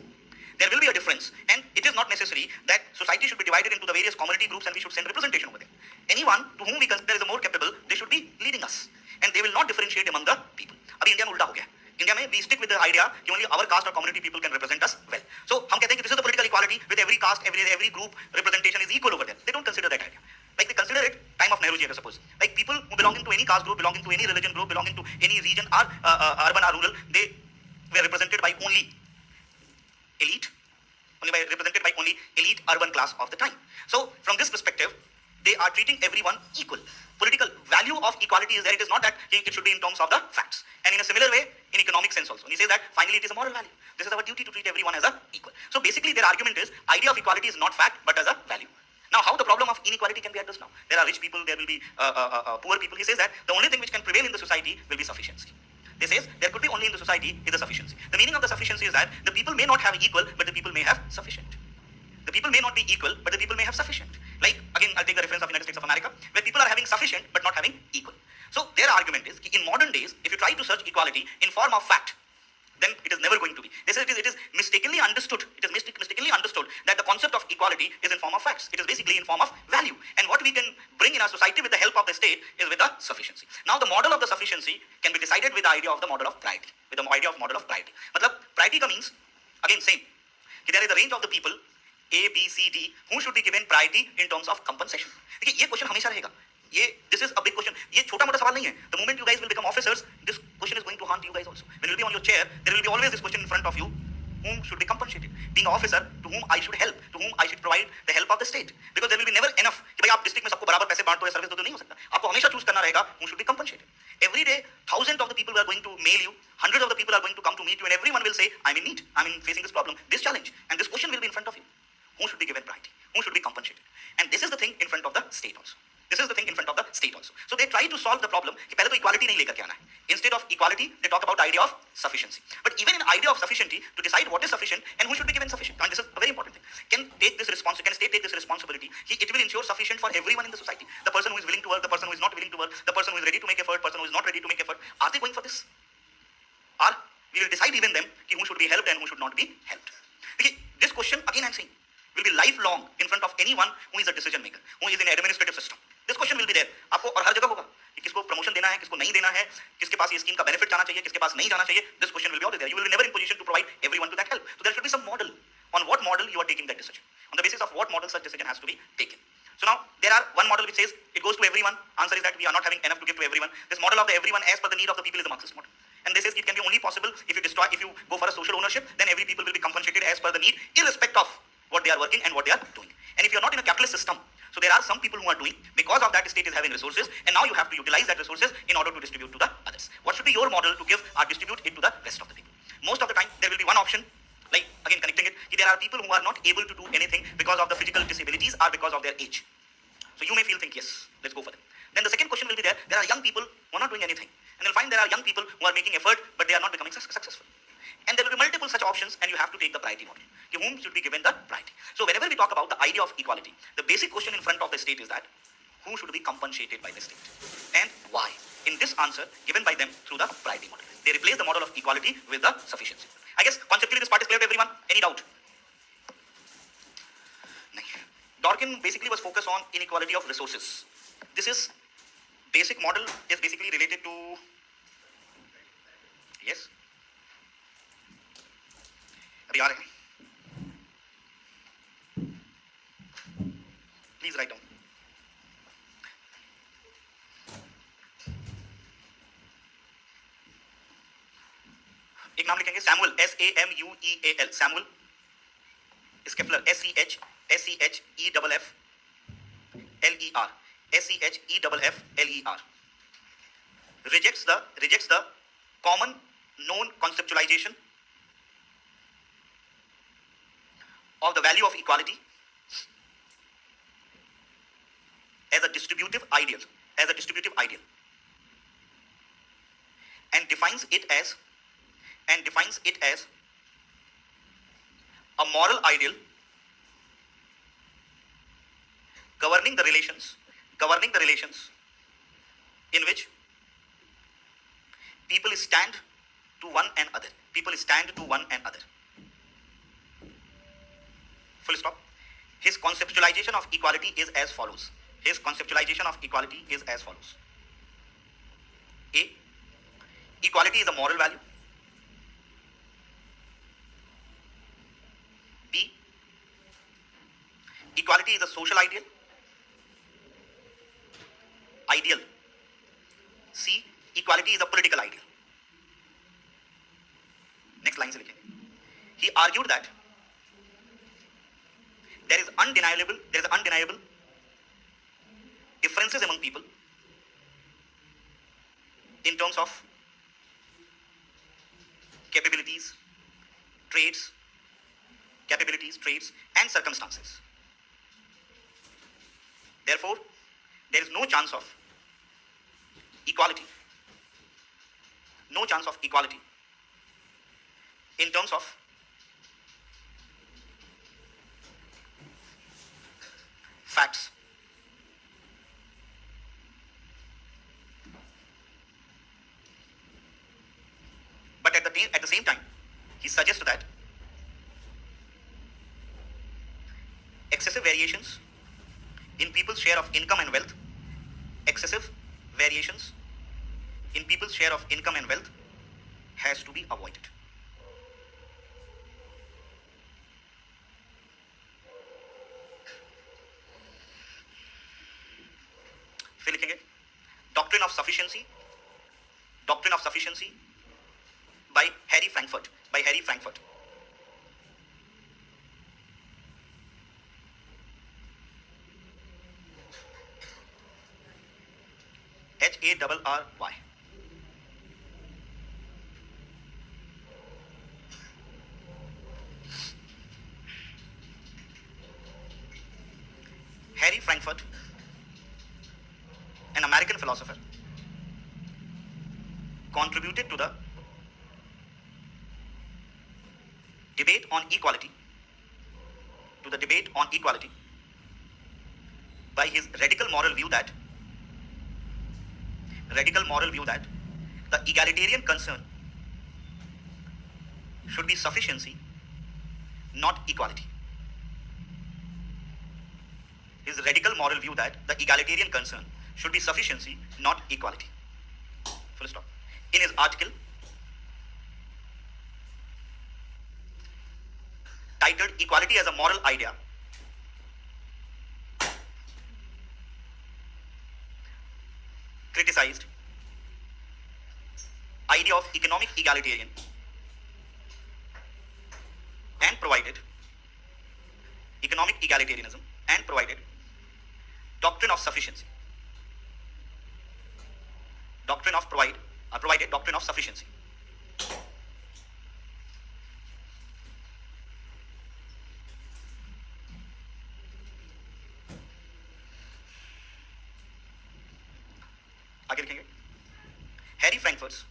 A: There will be a difference, and it is not necessary that society should be divided into the various community groups and we should send representation over there. Anyone to whom we consider is more capable, they should be leading us, and they will not differentiate among the people. अभी India में उल्टा हो गया. India में we stick with the idea कि only our caste or community people can represent us well. So हम कहते हैं कि this is the political equality with every caste, every group representation is equal over there. They don't consider that idea. Like they consider it time of Nehruji, I suppose. Like people who belonging to any caste group, belonging to any religion group, belonging to any region or urban or rural, they were represented by only elite urban class of the time. So from this perspective, they are treating everyone equal. Political value of equality is there. It is not that it should be in terms of the facts. And in a similar way, in economic sense also. And he says that finally it is a moral value. This is our duty to treat everyone as a equal. So basically their argument is, idea of equality is not fact but as a value. Now how the problem of inequality can be addressed now? There are rich people, there will be poor people. He says that the only thing which can prevail in the society will be sufficiency. He says there could be only in the society is the sufficiency. The meaning of the sufficiency is that the people may not have equal, but the people may have sufficient. The people may not be equal, but the people may have sufficient. Like, again, I'll take the reference of United States of America, where people are having sufficient, but not having equal. So their argument is, in modern days, if you try to search equality in form of fact, then it is never going to be. They say it is mistakenly understood. It is mistakenly understood that the concept of equality is in form of facts. It is basically in form of value. And what we can bring in our society with the help of the state is with the sufficiency. Now the model of the sufficiency can be decided with the idea of the model of priority. With the idea of model of priority. मतलब priority का means, again same, there is a range of the people A, B, C, D who should be given priority in terms of compensation. देखिए ये question हमेशा रहेगा. This is a big question. ये छोटा मोटा सवाल नहीं है. The moment you guys will become officers, this question is going to haunt you guys also. When you will be on your chair, there will be always this question in front of you: whom should be compensated? Being an officer, to whom I should help, to whom I should provide the help of the state. Because there will be never enough कि भाई आप district में सबको बराबर पैसे बांट दो या सर्विस दो तो नहीं हो सकता. आपको हमेशा चूज करना रहेगा whom should be compensated. Every day, thousands of the people are going to mail you, hundreds of the people are going to come to meet you, and everyone will say, I'm in need, I'm facing this problem, this challenge, and this question will be in front of you. Who should be given priority? Who should be compensated? And this is the thing in front of the state also. So they try to solve the problem कि पहले तो equality नहीं लेकर के आना है. Instead of equality, they talk about idea of sufficiency. But even in idea of sufficiency, to decide what is sufficient and who should be given sufficient, and this is a very important thing. Can state take this responsibility? It will ensure sufficient for everyone in the society. The person who is willing to work, the person who is not willing to work, the person who is ready to make effort, the person who is not ready to make effort. Are they going for this? Or we will decide even them कि who should be helped and who should not be helped. Okay, this question again I'm saying will be lifelong in front of anyone who is a decision maker, who is in administrative system. This question will be there. आपको और हर जगह होगा कि किसको promotion देना है, किसको नहीं देना है, किसके पास ये स्कीम का बेनिफिट जाना चाहिए, किसके पास नहीं जाना चाहिए. This question will be always there. You will be never in position to provide everyone to that help. So there should be some model. On what model you are taking that decision? On the basis of what model such decision has to be taken. So now there are one model which says it goes to everyone. Answer is that we are not having enough to give to everyone. This model of the everyone as per the need of the people is the Marxist model. And this says it can be only possible if you go for a social ownership, then every people will be compensated as per the need, irrespective of what they are working and what they are doing. And if you are not in a capitalist system, so there are some people who are doing, because of that state is having resources, and now you have to utilize that resources in order to distribute to the others. What should be your model to give or distribute it to the rest of the people? Most of the time, there will be one option, like again connecting it, there are people who are not able to do anything because of the physical disabilities or because of their age. So you may think, yes, let's go for them. Then the second question will be there are young people who are not doing anything. And you'll find there are young people who are making effort, but they are not becoming successful. And there will be multiple such options, and you have to take the priority model. To whom should be given the priority? So whenever we talk about the idea of equality, the basic question in front of the state is that, who should be compensated by the state? And why? In this answer, given by them through the priority model. They replace the model of equality with the sufficiency. I guess conceptually this part is clear to everyone. Any doubt? Dworkin basically was focused on inequality of resources. This is basic model is basically related to, yes, अभी आ रहे हैं, please write down. एक नाम लिखेंगे Samuel, SAMUEAL, Samuel Scheffler, SCHEFFLER, SCHEFFLER, rejects the common known conceptualization of the value of equality as a distributive ideal, and defines it as a moral ideal governing the relations in which people stand to one another. Full stop. His conceptualization of equality is as follows. A. Equality is a moral value. B. Equality is a social ideal. C. Equality is a political ideal. Next line se likhe. He argued that there is undeniable differences among people in terms of capabilities, traits, and circumstances. Therefore, there is no chance of equality in terms of facts. But at the same time, he suggests that excessive variations in people's share of income and wealth has to be avoided. फिर लिखेंगे doctrine of sufficiency by Harry Frankfurt. HARRY. Harry Frankfurt, an American philosopher, contributed to the debate on equality by his radical moral view that the egalitarian concern should be sufficiency, not equality. his radical moral view that the egalitarian concern should be sufficiency, not equality. Full stop. In his article titled Equality as a Moral Idea, criticized idea of economic egalitarian and provided economic egalitarianism and provided doctrine of sufficiency. Provided doctrine of sufficiency. आगे लिखेंगे. Harry Frankfurt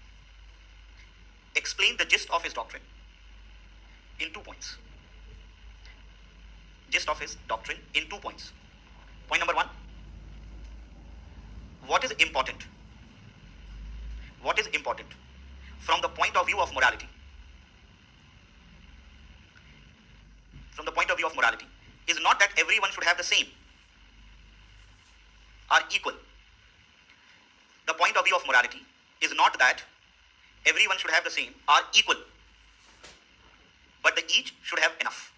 A: explained the gist of his doctrine in 2 points. Gist of his doctrine in 2 points. Point number 1, what is important? What is important from the point of view of morality? From the point of view of morality is not that everyone should have the same or equal. The point of view of morality is not that everyone should have the same or equal, but the each should have enough.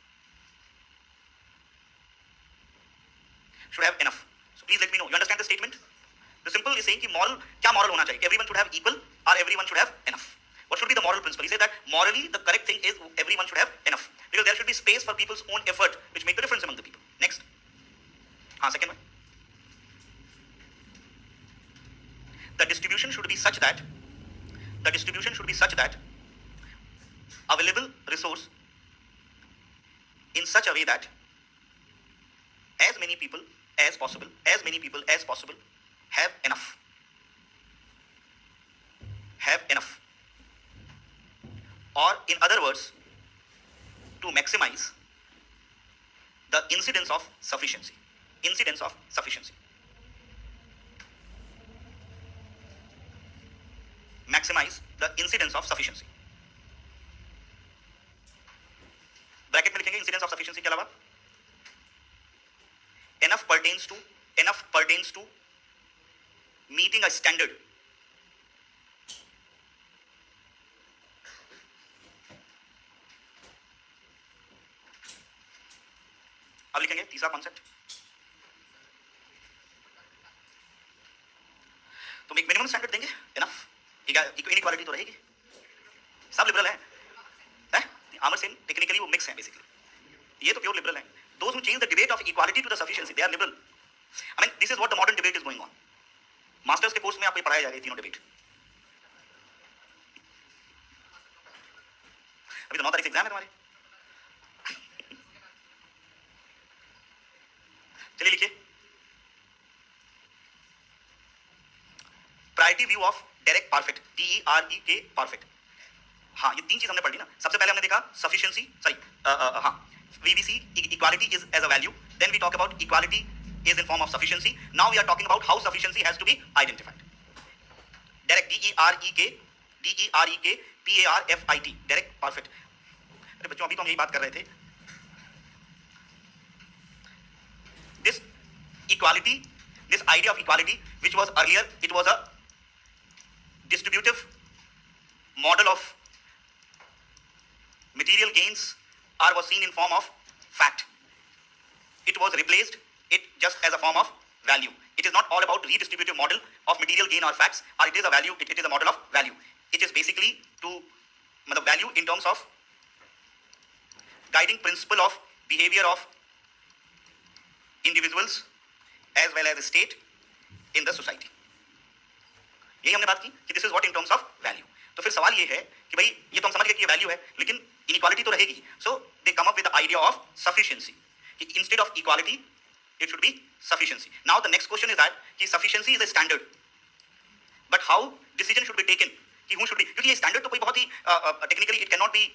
A: Should have enough. So please let me know. You understand the statement? The simple is saying कि moral क्या moral होना चाहिए? Everyone should have equal or everyone should have enough. What should be the moral principle? He said that morally the correct thing is everyone should have enough because there should be space for people's own effort which make the difference among the people. Next. Second one. The distribution should be such that available resource in such a way that as many people as possible have enough. Or in other words, to maximize the incidence of sufficiency. Maximize the incidence of sufficiency. Bracket में लिखेंगे incidence of sufficiency के अलावा enough pertains to meeting a standard. अब लिखेंगे तीसरा concept. तुम एक minimum standard देंगे, इनफ. इनइक्वालिटी तो रहेगी. सब लिबरल हैं. आमर सेन टेक्निकली वो मिक्स हैं बेसिकली. ये तो प्योर लिबरल हैं. Those who change the debate of equality to the sufficiency, they are liberal. I mean, this is what the modern debate is going on. Masters के course में आपको पढ़ाया जाएगा ये तीनों डिबेट. अभी तो 9 तारीख से एग्जाम है तुम्हारे. चलिए लिखिए. Priority view of Derek perfect, DEREK perfect. हाँ, ये 3 चीज हमने पढ़ ली ना. सबसे पहले हमने देखा sufficiency, we see equality is as a value, then we talk about equality is in form of sufficiency. Now we are talking about how sufficiency has to be identified. Derek, DEREK PARFIT, Derek perfect. अरे बच्चों अभी तो हम यही बात कर रहे थे. This equality, this idea of equality, which was earlier, it was a distributive model of material gains, or was seen in form of fact. It was replaced it just as a form of value. It is not all about redistributive model of material gain or facts, or it is a value. It is a model of value. It is basically to value in terms of guiding principle of behavior of individuals as well as state in the society. यही हमने बात की कि this is what in terms of value. तो फिर सवाल ये है कि भाई ये तो हम समझ गए कि ये वैल्यू है, लेकिन इनइक्वालिटी तो रहेगी. So they come up with the idea of sufficiency कि instead of equality it should be sufficiency. Now the next question is that कि sufficiency is a standard, but how decision should be taken कि who should be, क्योंकि ये standard तो कोई बहुत ही technically it can not be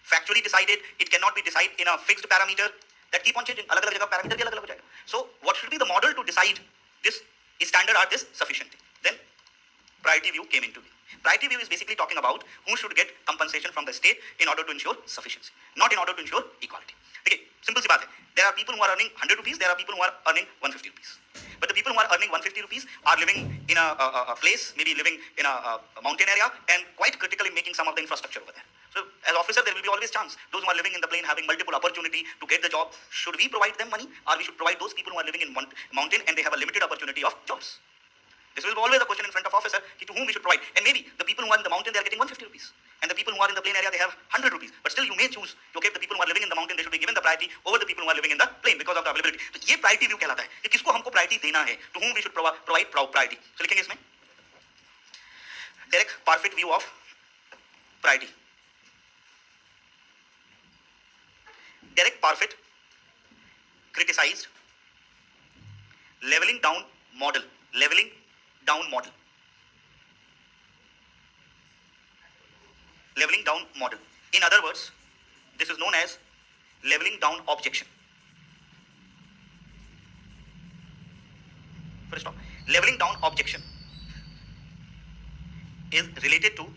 A: factually decided, it can not be decide in a fixed parameter that keep on changing. अलग अलग जगह पैरामीटर भी अलग अलग हो जाएगा. So what should be the model to decide this standard or this sufficient? Then priority view came into being. Priority view is basically talking about who should get compensation from the state in order to ensure sufficiency, not in order to ensure equality. Okay. Simple सी बात है. There are people who are earning 100 rupees, there are people who are earning 150 rupees. But the people who are earning 150 rupees are living in a place, maybe living in a mountain area and quite critically making some of the infrastructure over there. So as officer, there will be always chance. Those who are living in the plain having multiple opportunity to get the job, should we provide them money or we should provide those people who are living in one mountain and they have a limited opportunity of jobs? This will be always a question in front of officer to whom we should provide. And maybe the people who are in the mountain, they are getting 150 rupees. And the people who are in the plain area, they have 100 rupees. But still you may choose, okay, the people who are living in the mountain, they should be given the priority over the people who are living in the plain because of the availability. तो ये priority view कहलाता है कि किसको हमको priority देना है, to whom we should provide priority. So लिखेंगे इसमें Derek Parfit view of priority. Derek Parfit criticized leveling down model. Leveling down model. Leveling down model. In other words, this is known as leveling down objection. First stop. Leveling down objection is related to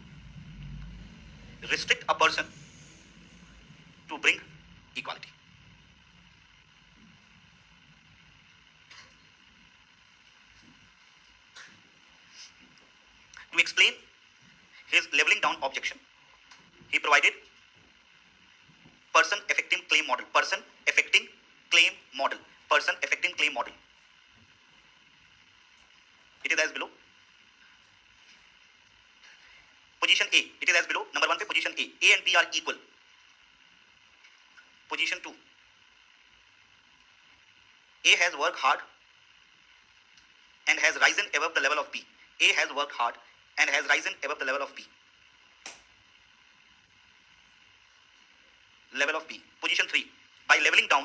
A: restrict a person to bring equality. To explain his leveling down objection, he provided person affecting claim model. Person affecting claim model. Person affecting claim model. It is as below. Position A. It is as below. Number 1 पे position A. A and B are equal. Position 2. A has worked hard and has risen above the level of B. A has worked hard and has risen above the level of B. Level of B. Position 3. By leveling down,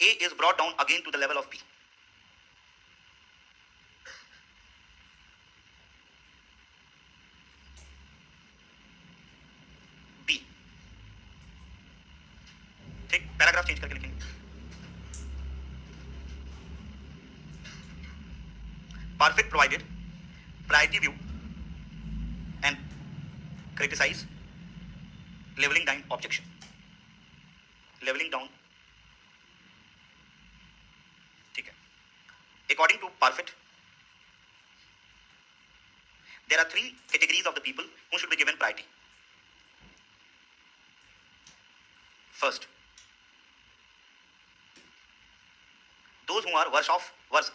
A: A is brought down again to the level of B. B. ठीक, paragraph change करके लिखेंगे. Parfit provided priority view and criticize leveling down objection. Leveling down. ठीक है. According to Parfit, there are 3 categories of the people who should be given priority. First, those who are worse off, WORSE,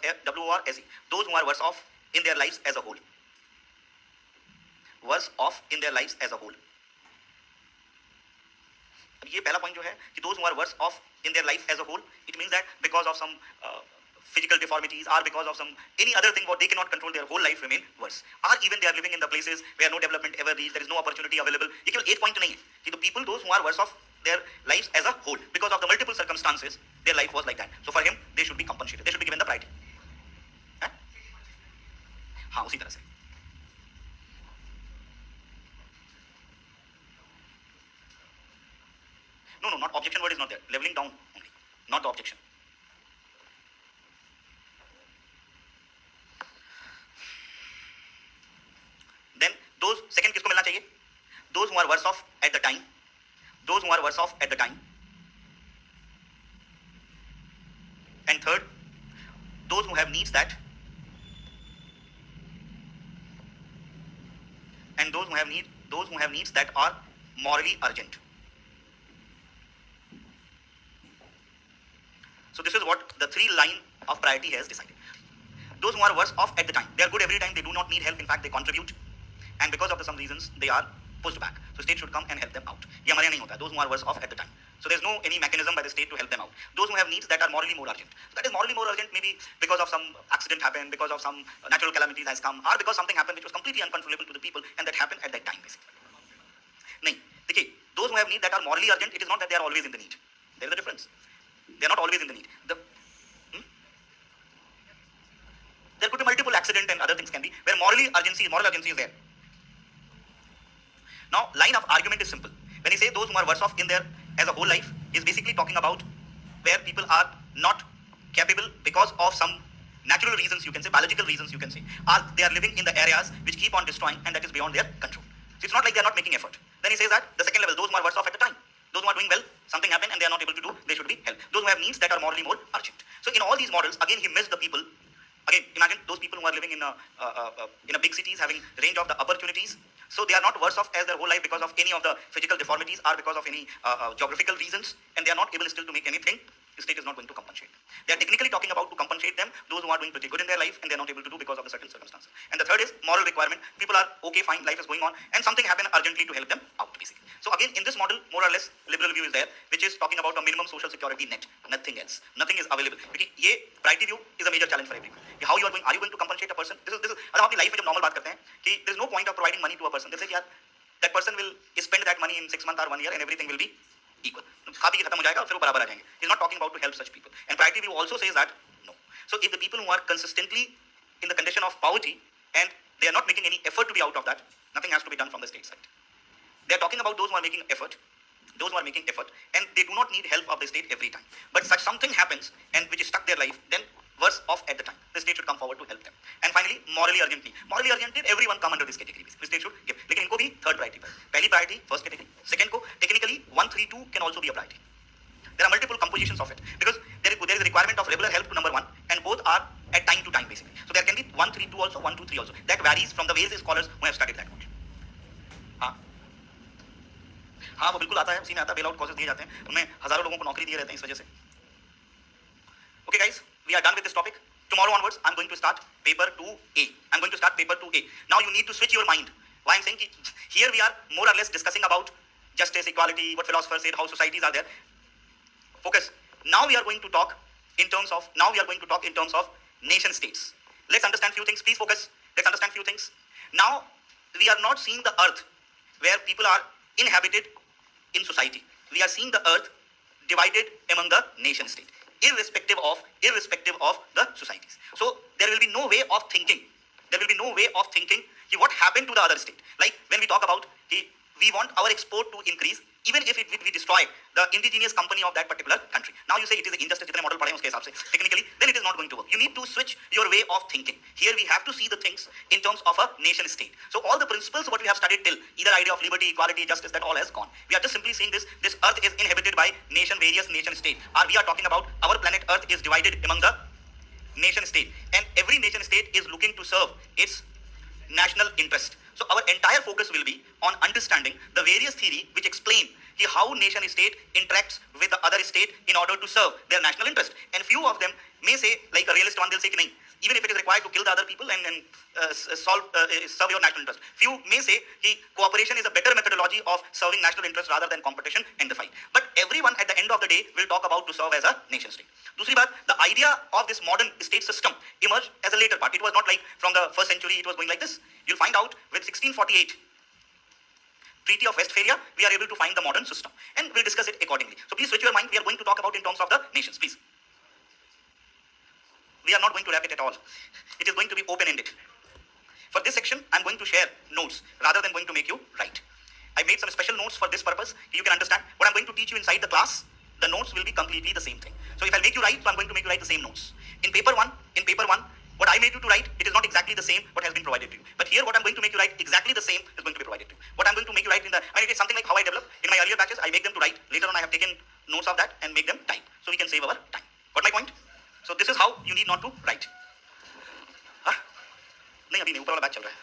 A: those who are worse off in their lives as a whole. Worse off in their lives as a whole. अब ये पहला point जो है कि those who are worse off in their life as a whole, it means that because of some physical deformities or because of some any other thing what they cannot control, their whole life remain worse, or even they are living in the places where no development ever reached, there is no opportunity available. ये केवल एक point नहीं है कि the people those who are worse off their lives as a whole because of the multiple circumstances their life was like that, so for him they should be compensated, they should be given the priority. हाँ उसी तरह से. No, not objection word is not there. Leveling down only, not the objection. Then those second किसको मिलना चाहिए? Those who are worse off at the time. Those who are worse off at the time. And third, those who have needs that. And those who have needs that are morally urgent. So this is what the 3 line of priority has decided. Those who are worse off at the time, they are good every time, they do not need help, in fact they contribute, and because of some reasons they are pushed back. So state should come and help them out. ये हमारे यहाँ नहीं होता. Those who are worse off at the time. So there is no any mechanism by the state to help them out. Those who have needs that are morally more urgent. So that is morally more urgent maybe because of some accident happened, because of some natural calamities has come, or because something happened which was completely uncontrollable to the people and that happened at that time basically. नहीं, देखिए, those who have needs that are morally urgent, it is not that they are always in the need. There is a difference. They are not always in the need. There could be multiple accident and other things can be where moral urgency is there. Now, line of argument is simple. When he say those who are worse off in their as a whole life, he is basically talking about where people are not capable because of some natural reasons, you can say, biological reasons, you can say, or they are living in the areas which keep on destroying and that is beyond their control. So it's not like they are not making effort. Then he says that the second level, those who are worse off at the time. Those who are doing well, something happened and they are not able to do, they should be helped. Those who have needs that are morally more urgent. So in all these models, again, he missed the people. Again, imagine those people who are living in a big cities, having range of the opportunities. So they are not worse off as their whole life because of any of the physical deformities or because of any geographical reasons, and they are not able still to make anything. The state is not going to compensate. They are technically talking about to compensate them, those who are doing pretty good in their life and they are not able to do because of the certain circumstances. And the third is moral requirement. People are okay, fine, life is going on, and something happened urgently to help them out, basically. So again, in this model, more or less, liberal view is there, which is talking about a minimum social security net. Nothing else. Nothing is available. Because ये priority view is a major challenge for everyone. How you are you going to compensate a person? This is मतलब अपनी life में जब normal बात करते हैं कि there is no point of providing money to a person. जैसे कि यार that person will spend that money in 6 months or 1 year and everything will be equal. खा पी के खत्म हो जाएगा और फिर वो बराबर आ जाएंगे. He's not talking about to help such people. And priority view also says that no. So if the people who are consistently in the condition of poverty and they are not making any effort to be out of that, nothing has to be done from the state side. They are talking about those who are making effort, and they do not need help of the state every time. But such something happens and which is stuck their life, then worse off at the time. The state should come forward to help them. And finally, morally urgent need. Morally urgent need, everyone come under this category. The state should give. लेकिन इनको भी third priority पर. पहली priority first category. Second को technically 1, 3, 2 can also be a priority. There are multiple compositions of it because there is a requirement of regular help to number 1, and both are at time to time basically. So there can be 1, 3, 2 also, 1, 2, 3 also. That varies from the various scholars who have studied that model. हाँ वो बिल्कुल आता है, उसी में आता है, bail out causes दिए जाते हैं, उनमें हजारों लोगों को नौकरी दिए रहते हैं इस वजह से. Okay guys, we are done with this topic. Tomorrow onwards, I'm going to start paper 2A. I'm going to start paper 2A. Now you need to switch your mind. Why I'm saying here we are more or less discussing about justice, equality, what philosophers said, how societies are there. Focus. Now we are going to talk in terms of nation states. Let's understand few things. Please focus. Let's understand few things. Now we are not seeing the earth where people are inhabited in society. We are seeing the earth divided among the nation state, irrespective of the societies. So there will be no way of thinking. What happened to the other state. Like when we talk about we want our export to increase, even if we destroy the indigenous company of that particular country. Now you say it is an injustice, जितने model पढ़े हैं उसके हिसाब से, technically, then it is not going to work. You need to switch your way of thinking. Here we have to see the things in terms of a nation state. So all the principles what we have studied till, either idea of liberty, equality, justice, that all has gone. We are just simply saying this earth is inhabited by various nation state. Or we are talking about our planet earth is divided among the nation state. And every nation state is looking to serve its national interest. So our entire focus will be on understanding the various theory which explain how nation state interacts with the other state in order to serve their national interest. And few of them may say, like a realist one, they'll say, nahin, even if it is required to kill the other people and serve your national interest. Few may say cooperation is a better methodology of serving national interest rather than competition and the fight. But everyone at the end of the day will talk about to serve as a nation state. दूसरी बात, the idea of this modern state system emerged as a later part. It was not like from the first century it was going like this. You'll find out with 1648 Treaty of Westphalia, we are able to find the modern system, and we'll discuss it accordingly. So please switch your mind. We are going to talk about in terms of the nations, please. We are not going to wrap it at all. It is going to be open-ended. For this section, I'm going to share notes rather than going to make you write. I made some special notes for this purpose. You can understand what I'm going to teach you inside the class. The notes will be completely the same thing. So if I make you write, so I'm going to make you write the same notes. In paper one, what I made you to write, it is not exactly the same what has been provided to you. But here, what I'm going to make you write exactly the same is going to be provided to you. What I'm going to make you write it is something like how I develop. In my earlier batches, I make them to write. Later on, I have taken notes of that and make them type. So we can save our time. Got my point? So this is how you need not to write. नहीं अभी नहीं ऊपर वाला batch चल रहा है.